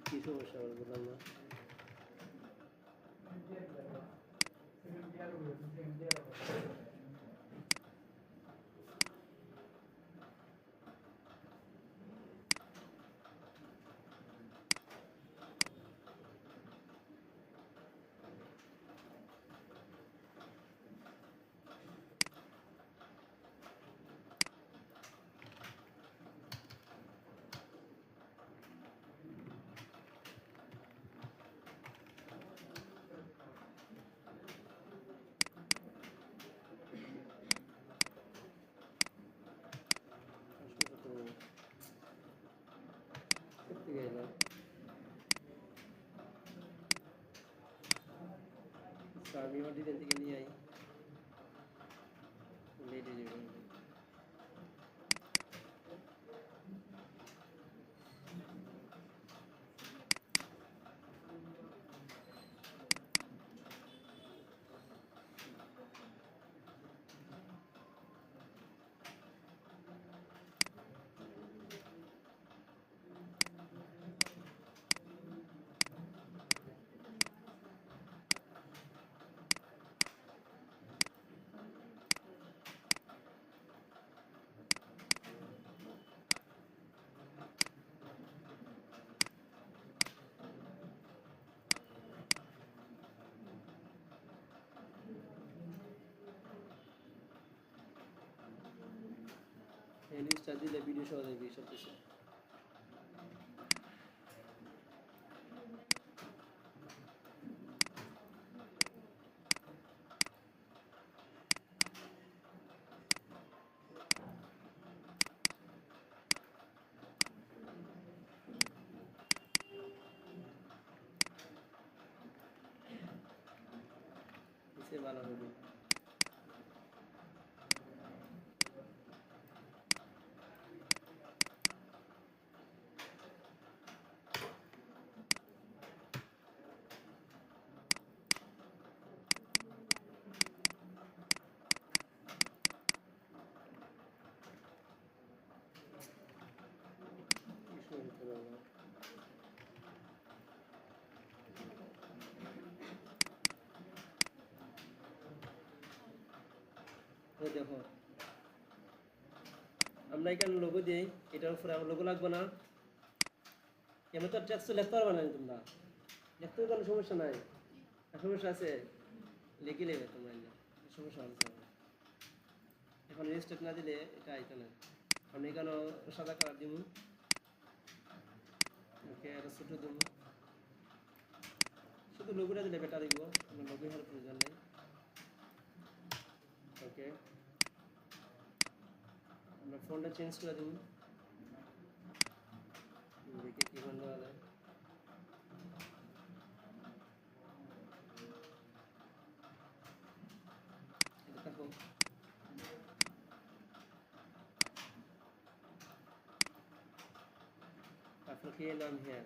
কি সমস্যা বললাম না, আমি আমার ডিজাইন থেকে নিয়ে আই লেট হয়ে যাবে এই লিস্টটা দিলে ভিডিও সহ দেখবি সব কিছু সে ভালো হবে দেখো আমরা এখানে লোগো দিই এটার উপরে আমার লোগো লাগবে না এমন তো টেক্সট লিখতে পারবে না তোমরা লিখতে কোনো সমস্যা নাই সমস্যা আছে লিখে নেবে তোমরা সমস্যা আছে এখন রেজিস্টার না দিলে এটা আইতো না আমি এখানে সাদা কালার দিব ওকে আর ছোট দেবো শুধু লোগোটা দিলে বেটার দিব আমার লোগো হওয়ার প্রয়োজন নেই ওকে আমরা ফোনটা চেঞ্জ করে দেব দেখি কি বন্ধ হবে এটা দেখো आपके नाम है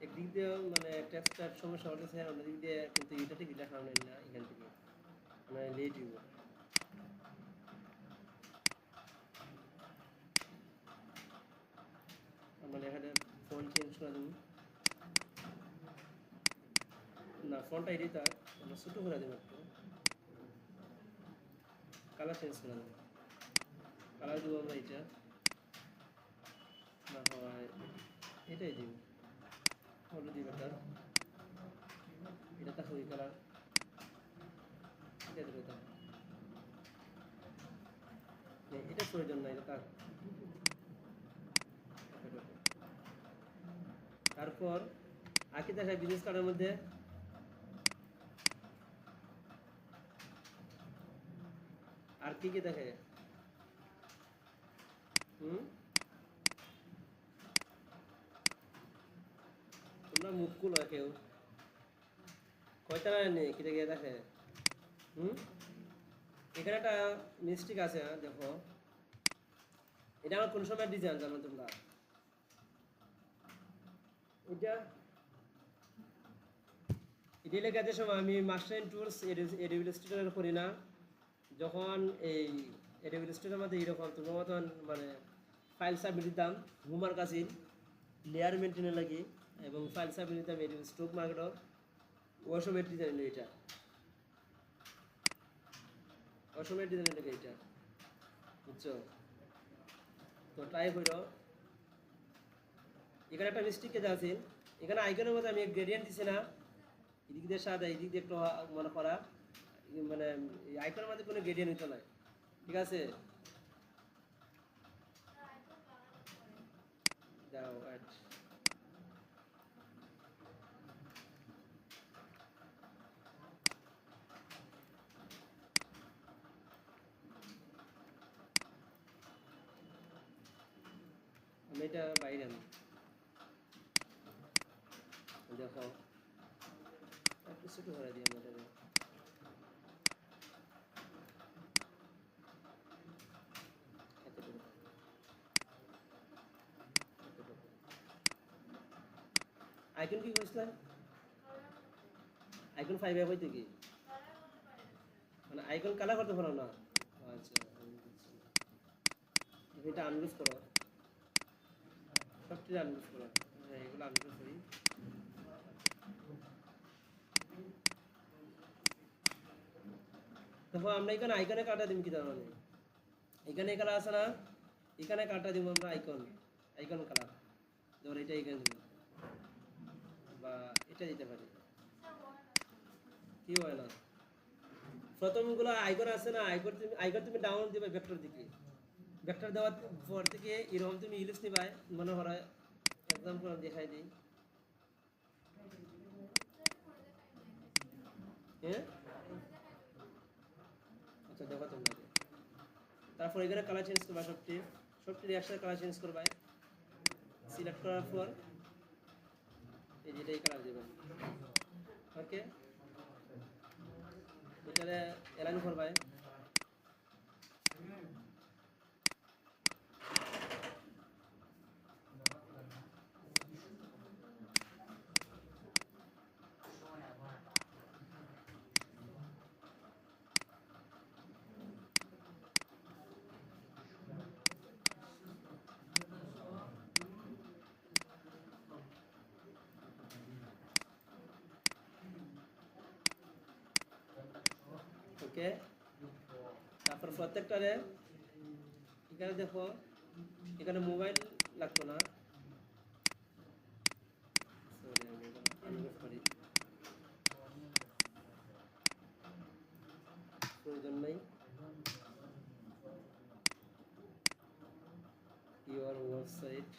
একদিক দিয়ে মানে টেক্সটার সমস্যা হতেছে অন্য দিক দিয়ে কিন্তু এটা ঠিক লেখা হয় না এখান থেকে মানে লেট দিব আমরা এখানে ফন্ট চেঞ্জ করে দেব না ফন্টটা এটাই তার আমরা ছোটো করে দেবো একটু কালার চেঞ্জ করে দেবো কালার দেবো আমরা এটা না হয় এটাই দিব হলুদ দিব এটা দেখো এই কালার এটা দেবো এটা প্রয়োজন না এটা তার তারপর আঁকি দেখায় বিজনেস কার্ডের মধ্যে আর কি কি দেখে তোমরা মুখ কুল কেউ কয়টা নেই কি দেখে দেখে এখানে একটা মিস্টেক আছে দেখো এটা আমার কোন সময় ডিজাইন জানো তোমরা এটা এটা লেখাতে সময় আমি মাস্টার টুলস এডিবল স্টুডিও করি না যখন এই এডিবল স্টুডিওর মধ্যে এইরকম তোমার মতন মানে ফাইল সাবমিট দিতাম হোমওয়ার্ক আছে লেয়ার মেনটেনের লাগি এবং ফাইল সাবমিট দিতাম এডিবল স্টক মার্কেটও ওই সময় ডিজাইন হলো এটা ওই সময় ডিজাইন হলো এটা বুঝছো তো ট্রাই করো এখানে একটা মিস্টেক কেটে আছে এখানে আইকনের মধ্যে আমি গ্রেডিয়েন্ট দিছি না এদিক দিয়ে সাদা এদিক দিয়ে একটু মনে করা মানে আইকনের মধ্যে কোনো গ্রেডিয়েন্ট হইতো না ঠিক আছে দাও অ্যাড আমি এটা বাইরে আনি, দেখো একটু ছোটো করে দিই আমাদের আইকন কি কইছিলেন? আইকন 5 হইতে কি মানে আইকন কালার করতে পারো না? আচ্ছা এটা আনগ্রুপ করো, সবটি আনগ্রুপ করো, হ্যাঁ এগুলো আনগ্রুপ করি। দেখো আমরা এখানে আইকনে কাটা দিব কি ধরনের, এখানে কালার আছে না, এখানে কাটা দিব আমরা আইকন, আইকন কালার, ধর এটা এখানে দিব বা এটা দিতে পারি, কি হয় না প্রথমগুলো আইকন আছে না, আইকন তুমি ডাউনলোড দিবে ভেক্টর দিকে, ভেক্টর দেওয়ার পর থেকে এরকম তুমি ইলিশ নিবাই, মনে হয় এক্সাম্পল দেখাই দিই। হ্যাঁ আচ্ছা দেখো তোমরা, তারপর এখানে কালার চেঞ্জ করবা, সবটির একসাথে কালার চেঞ্জ করবা, সিলেক্ট করার পর এই যেটা এই কালার দেবেন, ওকে এটারে অ্যালাইন করবাই, ওকে। তারপর প্রত্যেকটারে এখানে দেখো, এখানে মোবাইল লাগতো না, সরি আমি আনগ্রুপ করি, প্রয়োজন নেই। ইউর ওয়েবসাইট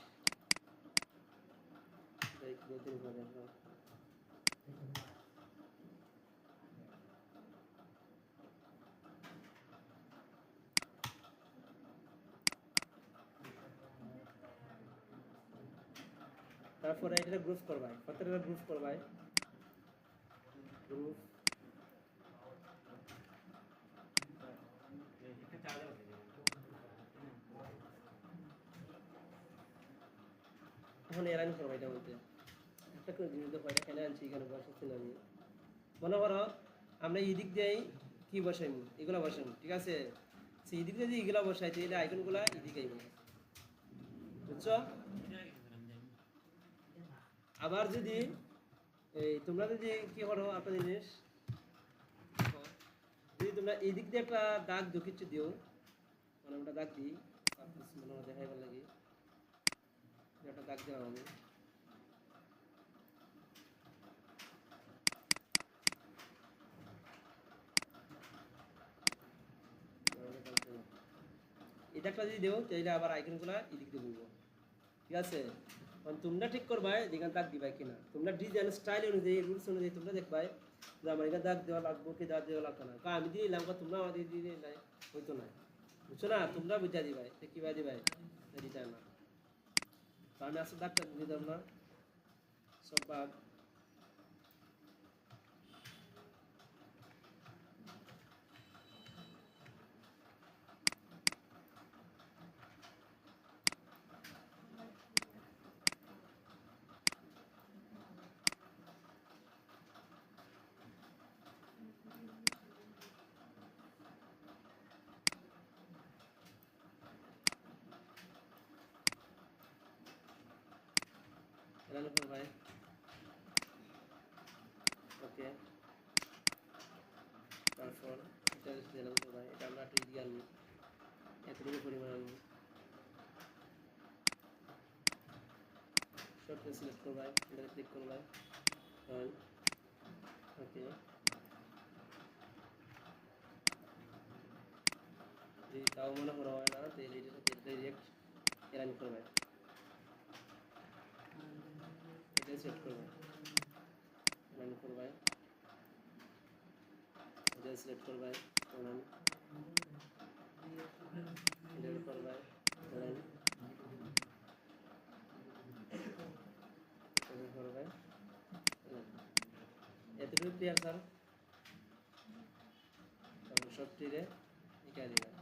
তারপরে এটা গ্রুপ করবাই, প্রত্যেকটা গ্রুপ করবাই, গ্রুপ এখন এলাইন করবো, এটার মধ্যে একটা করে জিনিস দেখো, এটা এখানে আনছি, এখানে বসাচ্ছি না আমি, মনে করো আমরা এই দিক দিয়েই কি বসাইম, এগুলো বসাইম, ঠিক আছে, সেই দিক দিয়ে যদি এগুলো বসাই তাহলে আইকনগুলো এদিকে আইব, বুঝছো? আবার যদি এই তোমরা যদি কি করো একটা জিনিস, যদি তোমরা এই দিক দিয়ে একটা দাগ কিছু দিও, মানে আমরা দাগ দিই, মনে হয় দেখাইবার লাগে একটা দাগ দেওয়া হবে, এটা একটা যদি দেও তাহলে আবার আইকনগুলো এদিক দিয়ে বলবো, ঠিক আছে? কারণ তোমরা ঠিক করবা যেখানে দাগ দিবা কিনা, তোমরা ডিজাইন স্টাইল অনুযায়ী রুলস অনুযায়ী তোমরা দেখবাই যে আমার এখানে দাগ দেওয়া লাগবো কি দাগ দেওয়া লাগতো না, কারণ আমি দিয়ে দিলাম তোমরা আমাদের দিয়ে নাই হইতো না, বুঝছো না? তোমরা বুঝা দিবাই কিবা দিবাই ডিজাইন না, তো আমি আসলে দাগটা দিয়ে দিলাম না সব ভাগ, এলানো করবাই, ওকে। তারপর এটা এলানো করবাই, এটা আমরা একটা দিয়ে আনবো, এতটুকু পরিমাণ আনবো, সবটা সিলেক্ট করবাই, এটা ক্লিক করবাই, ওকে। যদি তাও মনে করা হয় না তাহলে এটার সাথে ডাইরেক্ট এলাইন করবাই, এটা সেট করবাই, এলাইন করবাই, এটা সিলেক্ট করবাই, এলাইন এটা করবাই, এলাইন ক্লিয়ার স্যার? সবটিরে এখানে দিবেন।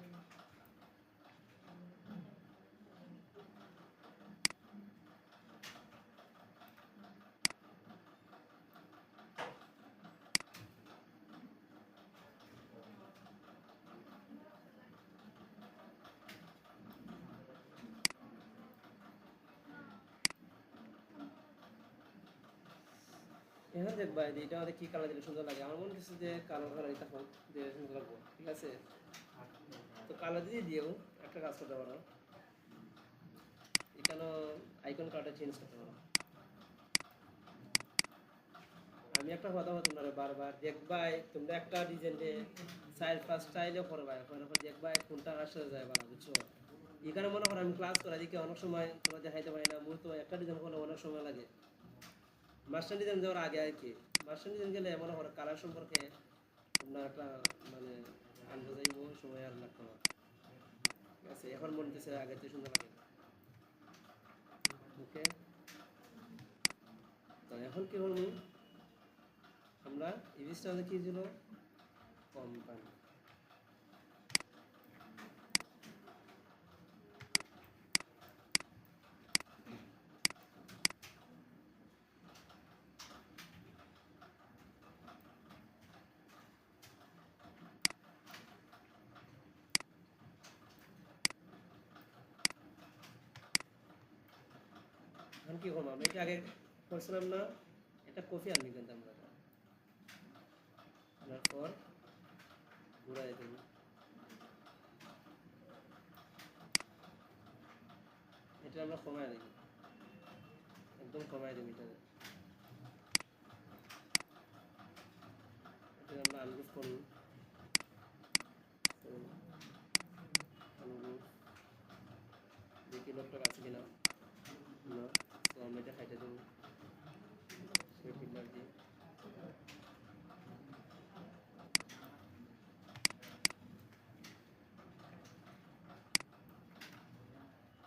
এখন দেখবা এটা আমাদের কি কালার দিলে সুন্দর লাগে। আমার মনে হচ্ছে যে কালো কালার এটা হোক, দিলে সুন্দর লাগবে, ঠিক আছে? তো কালো দিয়ে দিয়েও একটা কাজ করতে পারো, এখানে আইকন কালারটা চেঞ্জ করতে পারো। আমি একটা কথা বলতাম তোমরা বারবার দেখবাই, তোমরা একটা ডিজাইনে সাইড ফার্স্ট স্টাইলে করবাই, করার পর দেখবাই কোনটা আসে যায় ভালো, বুঝছো? এখানে মনে করো আমি ক্লাস করা দিকে অনেক সময় তোমরা দেখাইতে পারি না, মূলত একটা ডিজাইন করলে অনেক সময় লাগে। মাস্টার ডিজাইন যাওয়ার আগে আর কি, মাস্টার ডিজাইন গেলে মনে করো কালার সম্পর্কে তোমরা একটা মানে আন্দাজ যাইব, সময় আর লাগতো না, ঠিক আছে? এখন মনে হচ্ছে আগে থেকে সুন্দর লাগে। ওকে, তো এখন কি করবো আমরা? ইভিসটা কি ছিল? কোম্পানি। এখন কি করবো আমরা? এটা আগে করছিলাম না, এটা কপি আনবি কিন্তু আমরা, আনার পর ঘুরাই দেব। এটা আমরা কমায় দেব, একদম কমায় দেব। এটা আমরা আনগ্রুপ করব, আনগ্রুপ দেখি লোকটা আছে কিনা না, তো আমরা এটা খাইতে দেবো সে পিলার দিয়ে।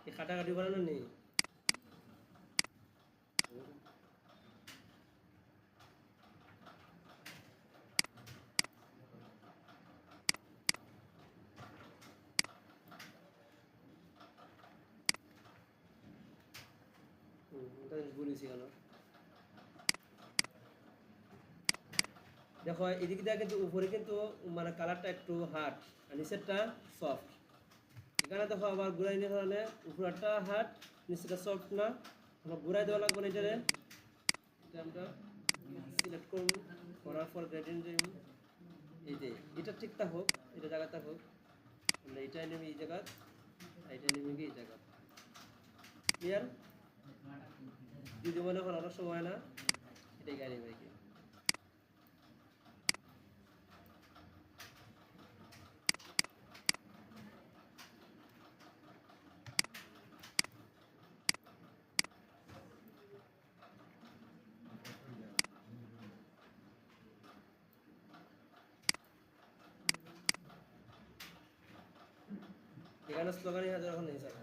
এই কাটাকাটি বানানো নেই, বলেছি কেন দেখো এদিক দিয়ে কিন্তু উপরে কিন্তু মানে কালারটা একটু হার্ড আর নিচেরটা সফট। এখানে দেখো আবার ঘুরাই নিয়ে কারণে উপরেরটা হার্ড নিচেরটা সফট না, আমরা ঘুরাই দেওয়া লাগবে না। এটারে এটা আমরা সিলেক্ট করব, করার পর গ্রেডিয়েন্ট দেব। এই যে এটা ঠিকঠাক হোক, এটা জায়গাটা হোক, আমরা এটাই নেব এই জায়গা, এইটা নেব এই জায়গা। ক্লিয়ার? যদি মনে করেন অনেক সময় না, এটাই গাড়ি বাইকে এখানে স্লোগানই হাজার এখন নেই স্যার,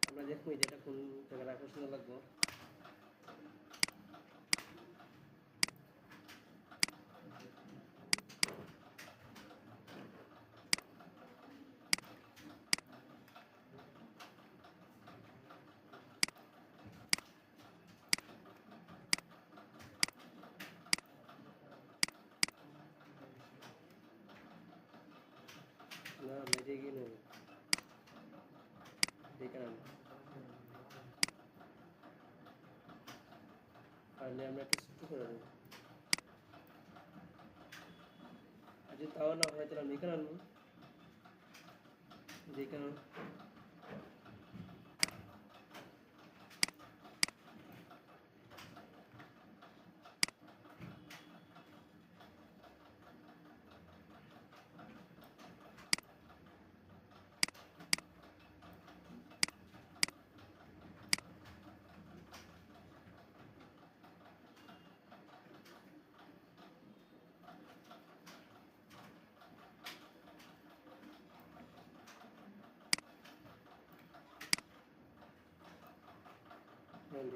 আমরা দেখবো এটা কোন জায়গায় আকর্ষণীয় লাগবো। না আমরা এটা এগিয়ে নেব, দেখে নেব পারলে আমরা একটু ছোট্ট করে দেবো। আর যদি তাও না হয় তাহলে আমি এখানে আনবো, দেখে নেব।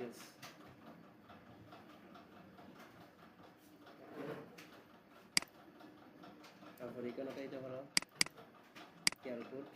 yes. তারপর এখানে এটা হলো কেয়ার কোড।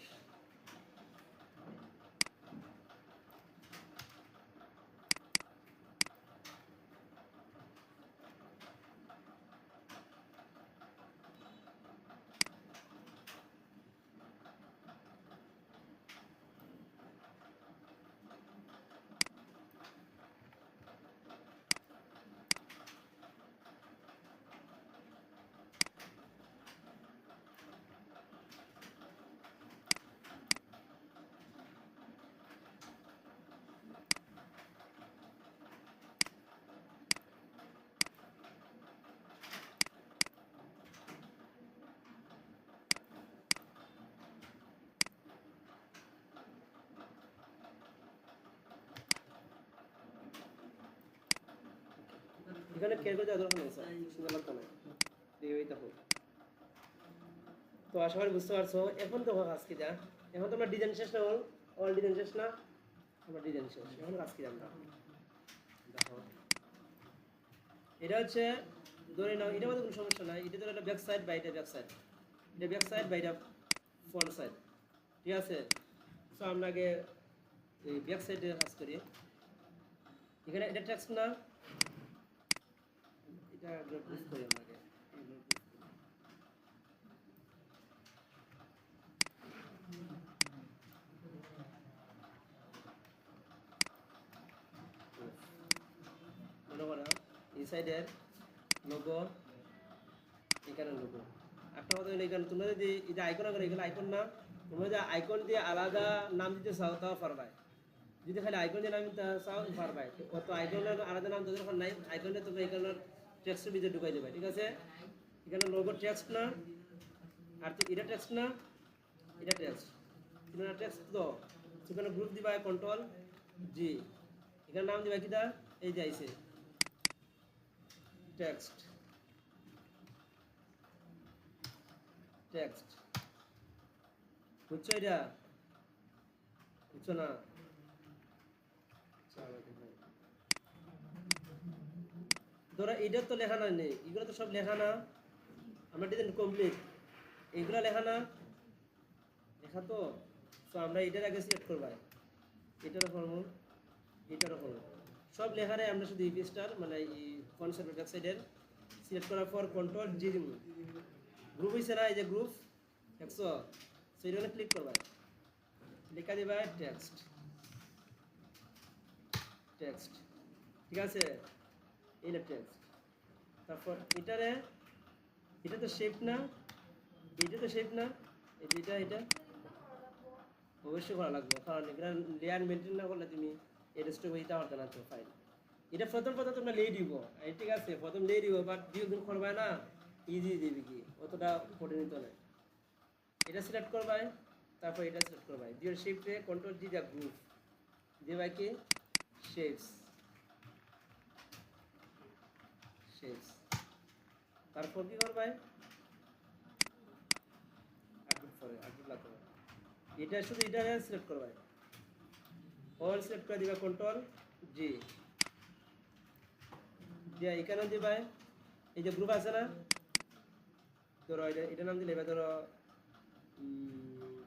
এখানে কেয়ার করে দেওয়া দরকার নেই স্যার, সুন্দর লাগতো না, দেখেই থাকো। তো আশা করি বুঝতে পারছো। এখন তো আজকে যা, এখন তো আমরা ডিজাইন শেষ না, অল ডিজাইন শেষ না, আমরা ডিজাইন শেষ, এখন আজকে আমরা দেখো এটা হচ্ছে ধরে নাও, এটা মধ্যে কোনো সমস্যা নাই। এটা ধরে একটা ব্যাক সাইড বা এটা ব্যাক সাইড, এটা ব্যাক সাইড বা এটা ফ্রন্ট সাইড, ঠিক আছে। সো আমরা আগে এই ব্যাক সাইডে কাজ করি। এখানে এটা টেক্সট না, এটা গ্রুপ করি আমরা আগে। মনে করো এই সাইডের লোগো, এখানে লোগো। একটা কথা হলো এখানে তোমরা যদি এটা আইকন করে, এগুলো আইকন না, তোমরা যদি আইকন দিয়ে আলাদা নাম দিতে চাও তাও পারবাই। যদি খালি আইকন দিয়ে নাম দিতে চাও পারবাই। কত আইকনের আলাদা নাম তাদের নাই, আইকনে তোমরা এখানে টেক্সটের ভিতরে ঢুকাই দেবে, ঠিক আছে। এখানে লোগো টেক্সট না, আর এটা টেক্সট না, এটা টেক্সট, এটা টেক্সট। তো সেখানে গ্রুপ দিবা কন্ট্রোল জি, এখানে নাম দিবা কিটা, এই যে আইছে টেক্সট, টেক্সট, বুঝছো? এটা বুঝছো না? ধরো এটা তো লেখা না নেই, এগুলো তো সব লেখা না, আমরা ডিজাইন কমপ্লিট, এইগুলো লেখা না, লেখা তো। তো আমরা এটার আগে সিলেক্ট করবো, এটারও করবো, এটারও করবো, সব লেখারে আমরা শুধু ইপি স্টার মানে এই কনসেপ্ট ওয়েবসাইটের সিলেক্ট করার পর কন্ট্রোল জি দিব। গ্রুপ হয়েছে না, এই যে গ্রুপ দেখছো, সেইটা ক্লিক করবা, লেখা দিবা টেক্সট, টেক্সট, ঠিক আছে, এইটা টেক্সট। তারপর এটারে, এটা তো শেপ না, এটা তো শেপ না, এটা এটা অবশ্যই করা লাগবে, কারণ এখানে লেয়ার মেনটেন না করলে তুমি এডস্টক দিতে পারতে না তো ফাইল। এটা প্রথম তোমরা লেই দিব, ঠিক আছে, প্রথম লেই দিব, বাট দিন করবে না, ইজি দিবি কি অতটা ফটো নিতে না। এটা সিলেক্ট করবাই, তারপর এটা সিলেক্ট করবাই, দিয়ে শিফটে কন্ট্রোল জি, যা গ্রুপ দিবাই কি শেপস, শেপস। তারপর কি করবাই, আটগুলো লাগবে, এটা শুধু এটা সিলেক্ট করবাই, অল সিলেক্ট করে দিবা কন্ট্রোল জি, দিয়ে এখানে দিবাই এই যে গ্রুপ আছে না, ধরো এটা নাম দিলে, এবার ধরো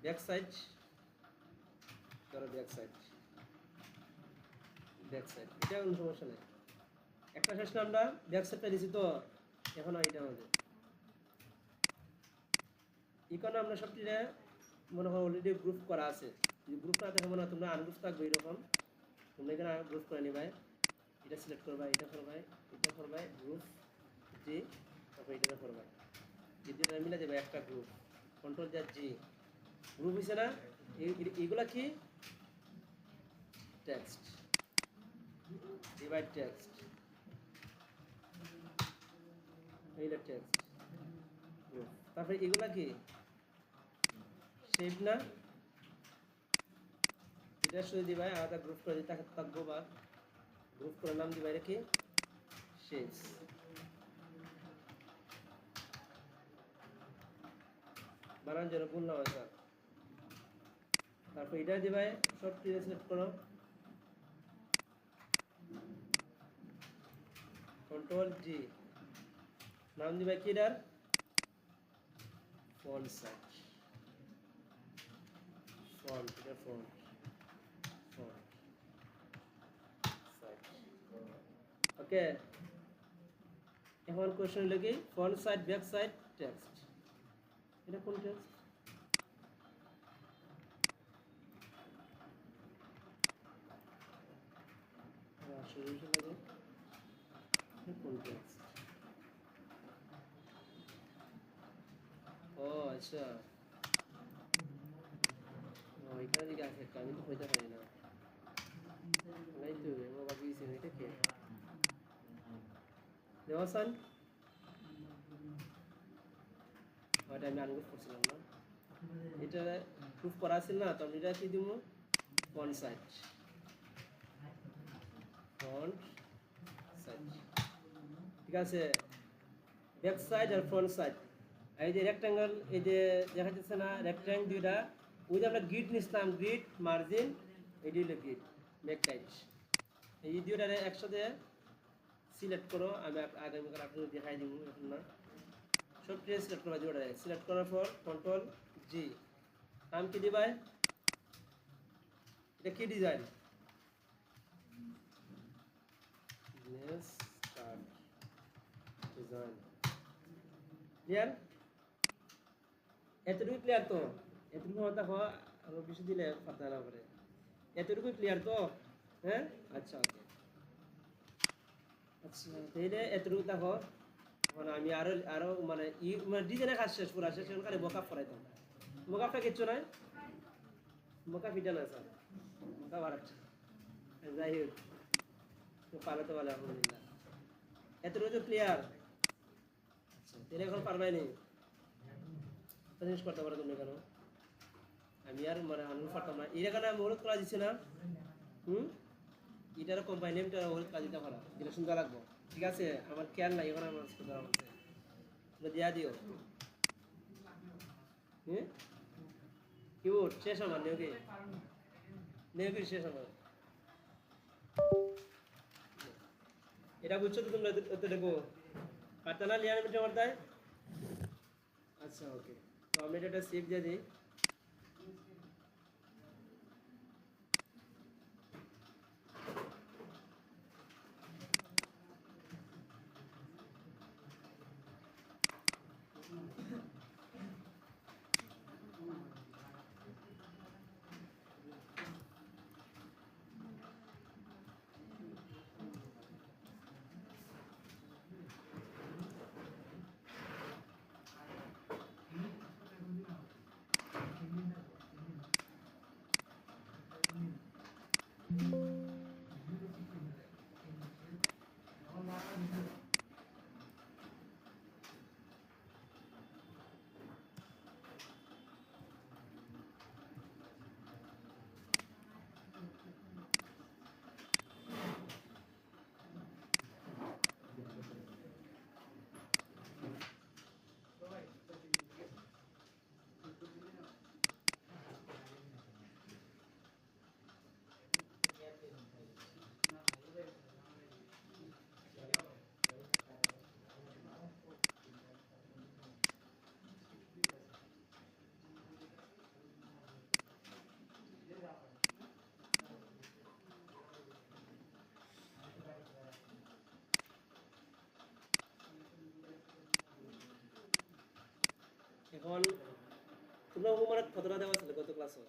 ব্যাক সাইড, ধরো ব্যাক সাইড, ব্যাক সাইড, এটা কোনো সমস্যা নেই। একটা শেষ না, আমরা ব্যাক সাইডটা দিছি তো, এখন এটা আমাদের এখানে আমরা সবটিরে মনে হয় অলরেডি গ্রুপ করা আছে। যদি গ্রুপ না থাকে মনে হয় তোমরা আনগ্রুপ থাকবে, এরকম তোমরা এখানে গ্রুপ করে নিবাই, এটা সিলেক্ট করবাই, এটা করবাই, এটা করবাই গ্রুপ জি, তারপর এটা করবাই, এটা মিলে দেবে একটা গ্রুপ, কন্ট্রোল যা জি, গ্রুপ হয়েছে না। এইগুলা কি টেক্সট, ডিভাইড টেক্সট, এইটা টেক্সট গ্রুপ। তারপরে এগুলা কি শেপ না, এটা শুধু দিবাই আলাদা গ্রুপ করে দিতে থাকবো, বা গ্রুপ করে নাম দিবাই রেখে শেপস। বানান যেন ভুল না হয় স্যার। তারপর এটা দিবাই, সব সিলেক্ট করো, কন্ট্রোল জি, নাম দিবা কি এটার, ফন্ট সাইজ, ফন্ট, এটা ফন্ট, ফন্ট সাইজ। ওকে, এখন কোশ্চেন লিখি font side, back side, text. এটা কোন টেক্সট? সলিউশন লাগে কোন টেক্সট? ও আচ্ছা, ও এখানে দিকে আছে একটা, আমি তো হইতে পারি না, নাই তো এবার বাকি দিয়েছি, এটা কে দেওয়াসান? ওইটা আমি আনগুলো করছিলাম না, এটা প্রুফ করা ছিল না, তো আমি এটা কি দিব, ফন্ট সাইজ, ফন্ট সাইজ, ঠিক আছে। ব্যাক সাইড আর ফ্রন্ট সাইড, এই যে রেক্ট্যাঙ্গেল, এই যে দেখা যাচ্ছে না রেক্ট্যাঙ্গেল দুইটা, ওই যে আমরা গ্রিড নিছিলাম, গ্রিড মার্জিন, এটি হলো গ্রিড, মেক টাইট, এই দুইটা একসাথে সিলেক্ট করো। আমি আগামীকাল আপনাকে দেখাই দিব, এখন না, সব ট্রেস সিলেক্ট করবা, দুইটা সিলেক্ট করার পর কন্ট্রোল জি, নাম কি দিবাই, এটা কি ডিজাইন, স্টার্ট ডিজাইন, ক্লিয়ার? এতটুকু ক্লিয়ার তো? এতটুকু হতে হয়, আরো বেশি দিলে পাতা না করে, এতটুকু ক্লিয়ার তো? হ্যাঁ, আচ্ছা ওকে, আচ্ছা তাহলে এতটুকু দেখো। এখন আমি আরো আরো মানে মানে ডিজাইনের কাজ শেষ, পুরা শেষ, এখন খালি মোকাপ করাইতাম। মোকাপটা কিচ্ছু নাই, মোকাপ এটা না স্যার, মোকাপ আর একটা, যাই হোক, তো পারো তো ভালো, আলহামদুলিল্লাহ। এতটুকু তো ক্লিয়ার? আচ্ছা তাহলে এখন পারবাই নি, জিনিস করতে পারো তুমি কেন, আমি আর মানে আনন্দ পারতাম না, এর কারণে আমি অনুরোধ করা দিচ্ছি না। এটারও কোম্পানি নেমটা অনুরোধ করা দিতে পারো, যেটা সুন্দর লাগবো, ঠিক আছে? আমার খেয়াল নাই, এখন আমার সুন্দর হচ্ছে, দিয়া দিও। কিবোর্ড শেষ আমার, নেওকে নেওকে শেষ আমার, এটা বুঝছো তো তোমরা? এত দেখো পারতা না লিয়ার মিটে আমার তাই। আচ্ছা ওকে, তো আমি এটা সেভ দিয়ে দিই। এখন তোমরা হোমওয়ার্ক কতটা দেওয়া ছিল গত ক্লাসে?